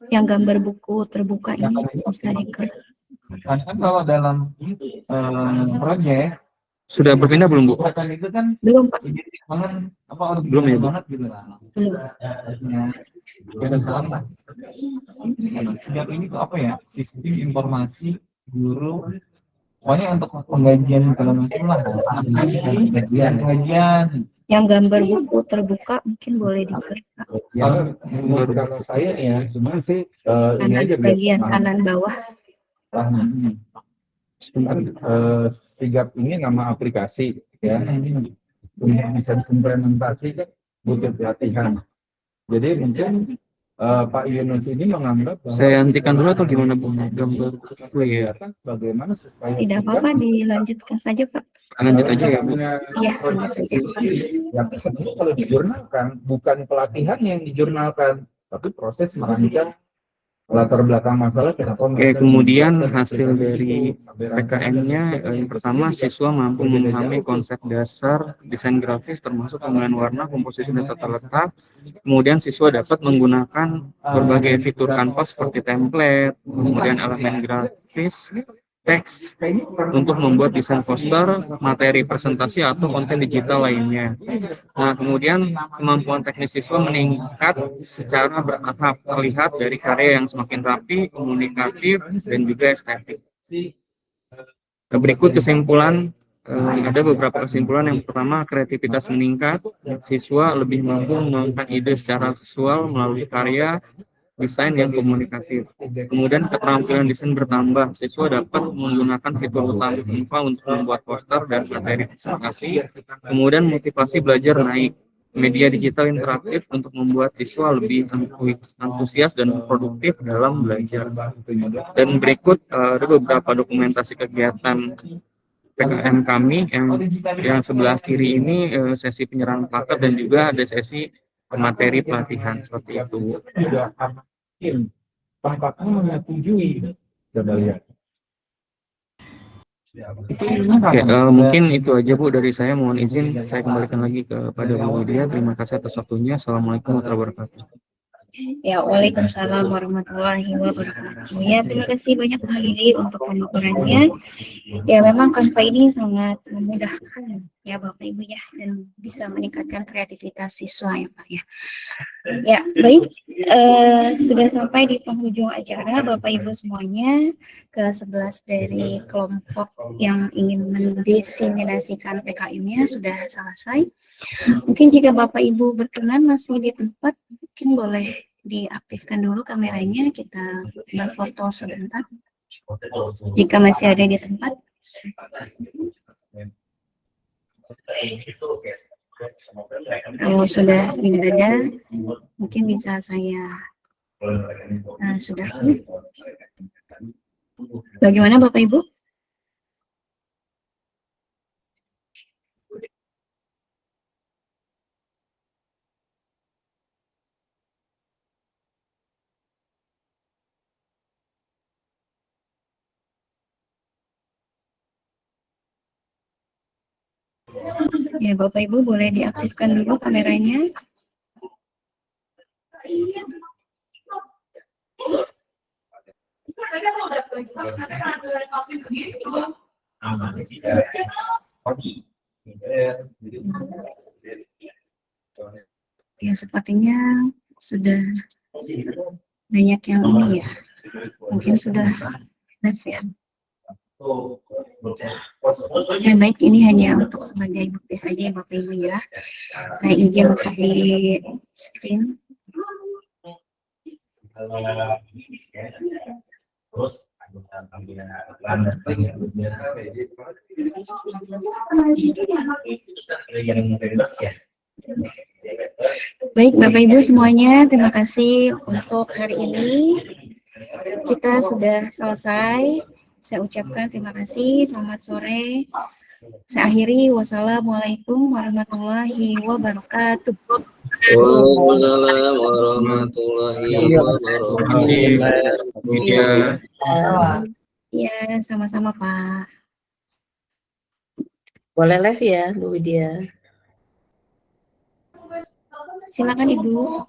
Yang gambar buku terbuka ini bisa diklik. Kan kalau dalam proyek sudah berpindah belum, Bu? itu kan Belum, Pak. Belum ya, Bu? Banget gitu lah. Belum. Sejak ini tuh apa ya? Sistem informasi guru. Pokoknya untuk penggajian kalau macam lah. Pengajian. Yang gambar buku terbuka mungkin boleh diklik, Pak. Kalau saya ya, cuma sih ini aja bagian kanan bawah. Sigap ini nama aplikasi ya, untuk bisa diimplementasi kan butuh pelatihan. Jadi mungkin Pak Yunus ini menganggap bahwa saya hentikan dulu atau gimana, Bu? Gambar ya. Bagaimana supaya Tidak apa-apa, dilanjutkan saja, Pak. Lanjut aja ya, Bu. Iya, lanjut saja. Ya, sebenarnya kalau dijurnalkan bukan pelatihan yang dijurnalkan, tapi proses merancang latar belakang masalah. Oke, kemudian hasil dari PKM-nya yang pertama, siswa mampu memahami konsep dasar desain grafis termasuk pemilihan warna, komposisi, dan tata letak. Kemudian siswa dapat menggunakan berbagai fitur Canva seperti template, kemudian elemen grafis, teks untuk membuat desain poster, materi presentasi, atau konten digital lainnya. Nah, kemudian kemampuan teknis siswa meningkat secara bertahap, terlihat dari karya yang semakin rapi, komunikatif, dan juga estetik. Berikut kesimpulan, ada beberapa kesimpulan. Yang pertama, kreativitas meningkat, siswa lebih mampu mengembangkan ide secara visual melalui karya desain yang komunikatif. Kemudian keterampilan desain bertambah, siswa dapat menggunakan fitur utama Canva untuk membuat poster dan materi presentasi. Kemudian motivasi belajar naik, media digital interaktif untuk membuat siswa lebih antusias dan produktif dalam belajar. Dan berikut ada beberapa dokumentasi kegiatan PKM kami yang sebelah kiri ini sesi penyerahan plakat dan juga ada sesi materi pelatihan seperti itu. Tampaknya menyetujui. Coba lihat. Oke, mungkin itu aja, Bu, dari saya. Mohon izin saya kembalikan lagi kepada Bu Widya. Terima kasih atas waktunya. Assalamualaikum warahmatullahi wabarakatuh. Ya, waalaikumsalam warahmatullahi wabarakatuh. Ya, terima kasih banyak Bu Lili untuk pemaparannya. Ya, memang Canva ini sangat memudahkan ya Bapak Ibu ya, dan bisa meningkatkan kreativitas siswa ya Pak ya. Ya, baik, sudah sampai di penghujung acara Bapak Ibu semuanya, ke-11 dari kelompok yang ingin mendiseminasikan PKM-nya sudah selesai. Mungkin jika Bapak Ibu berkenan masih di tempat, mungkin boleh diaktifkan dulu kameranya, kita berfoto sebentar. Jika masih ada di tempat. Kalau sudah tidak ada, mungkin bisa saya sudah. Bagaimana Bapak Ibu? Ya, Bapak Ibu boleh diaktifkan dulu kameranya. Ya, sepertinya sudah banyak yang ini ya. Mungkin sudah live ya. Ya, baik, ini hanya untuk sebagai bukti saja ya Bapak Ibu ya. Saya izin untuk di screen. Baik Bapak Ibu semuanya, terima kasih untuk hari ini. Kita sudah selesai. Saya ucapkan terima kasih, selamat sore. Saya akhiri, wassalamualaikum warahmatullahi wabarakatuh. Waalaikumsalam warahmatullahi wabarakatuh. Ya, sama-sama Pak. Boleh live ya Bu Widya. Silakan Ibu.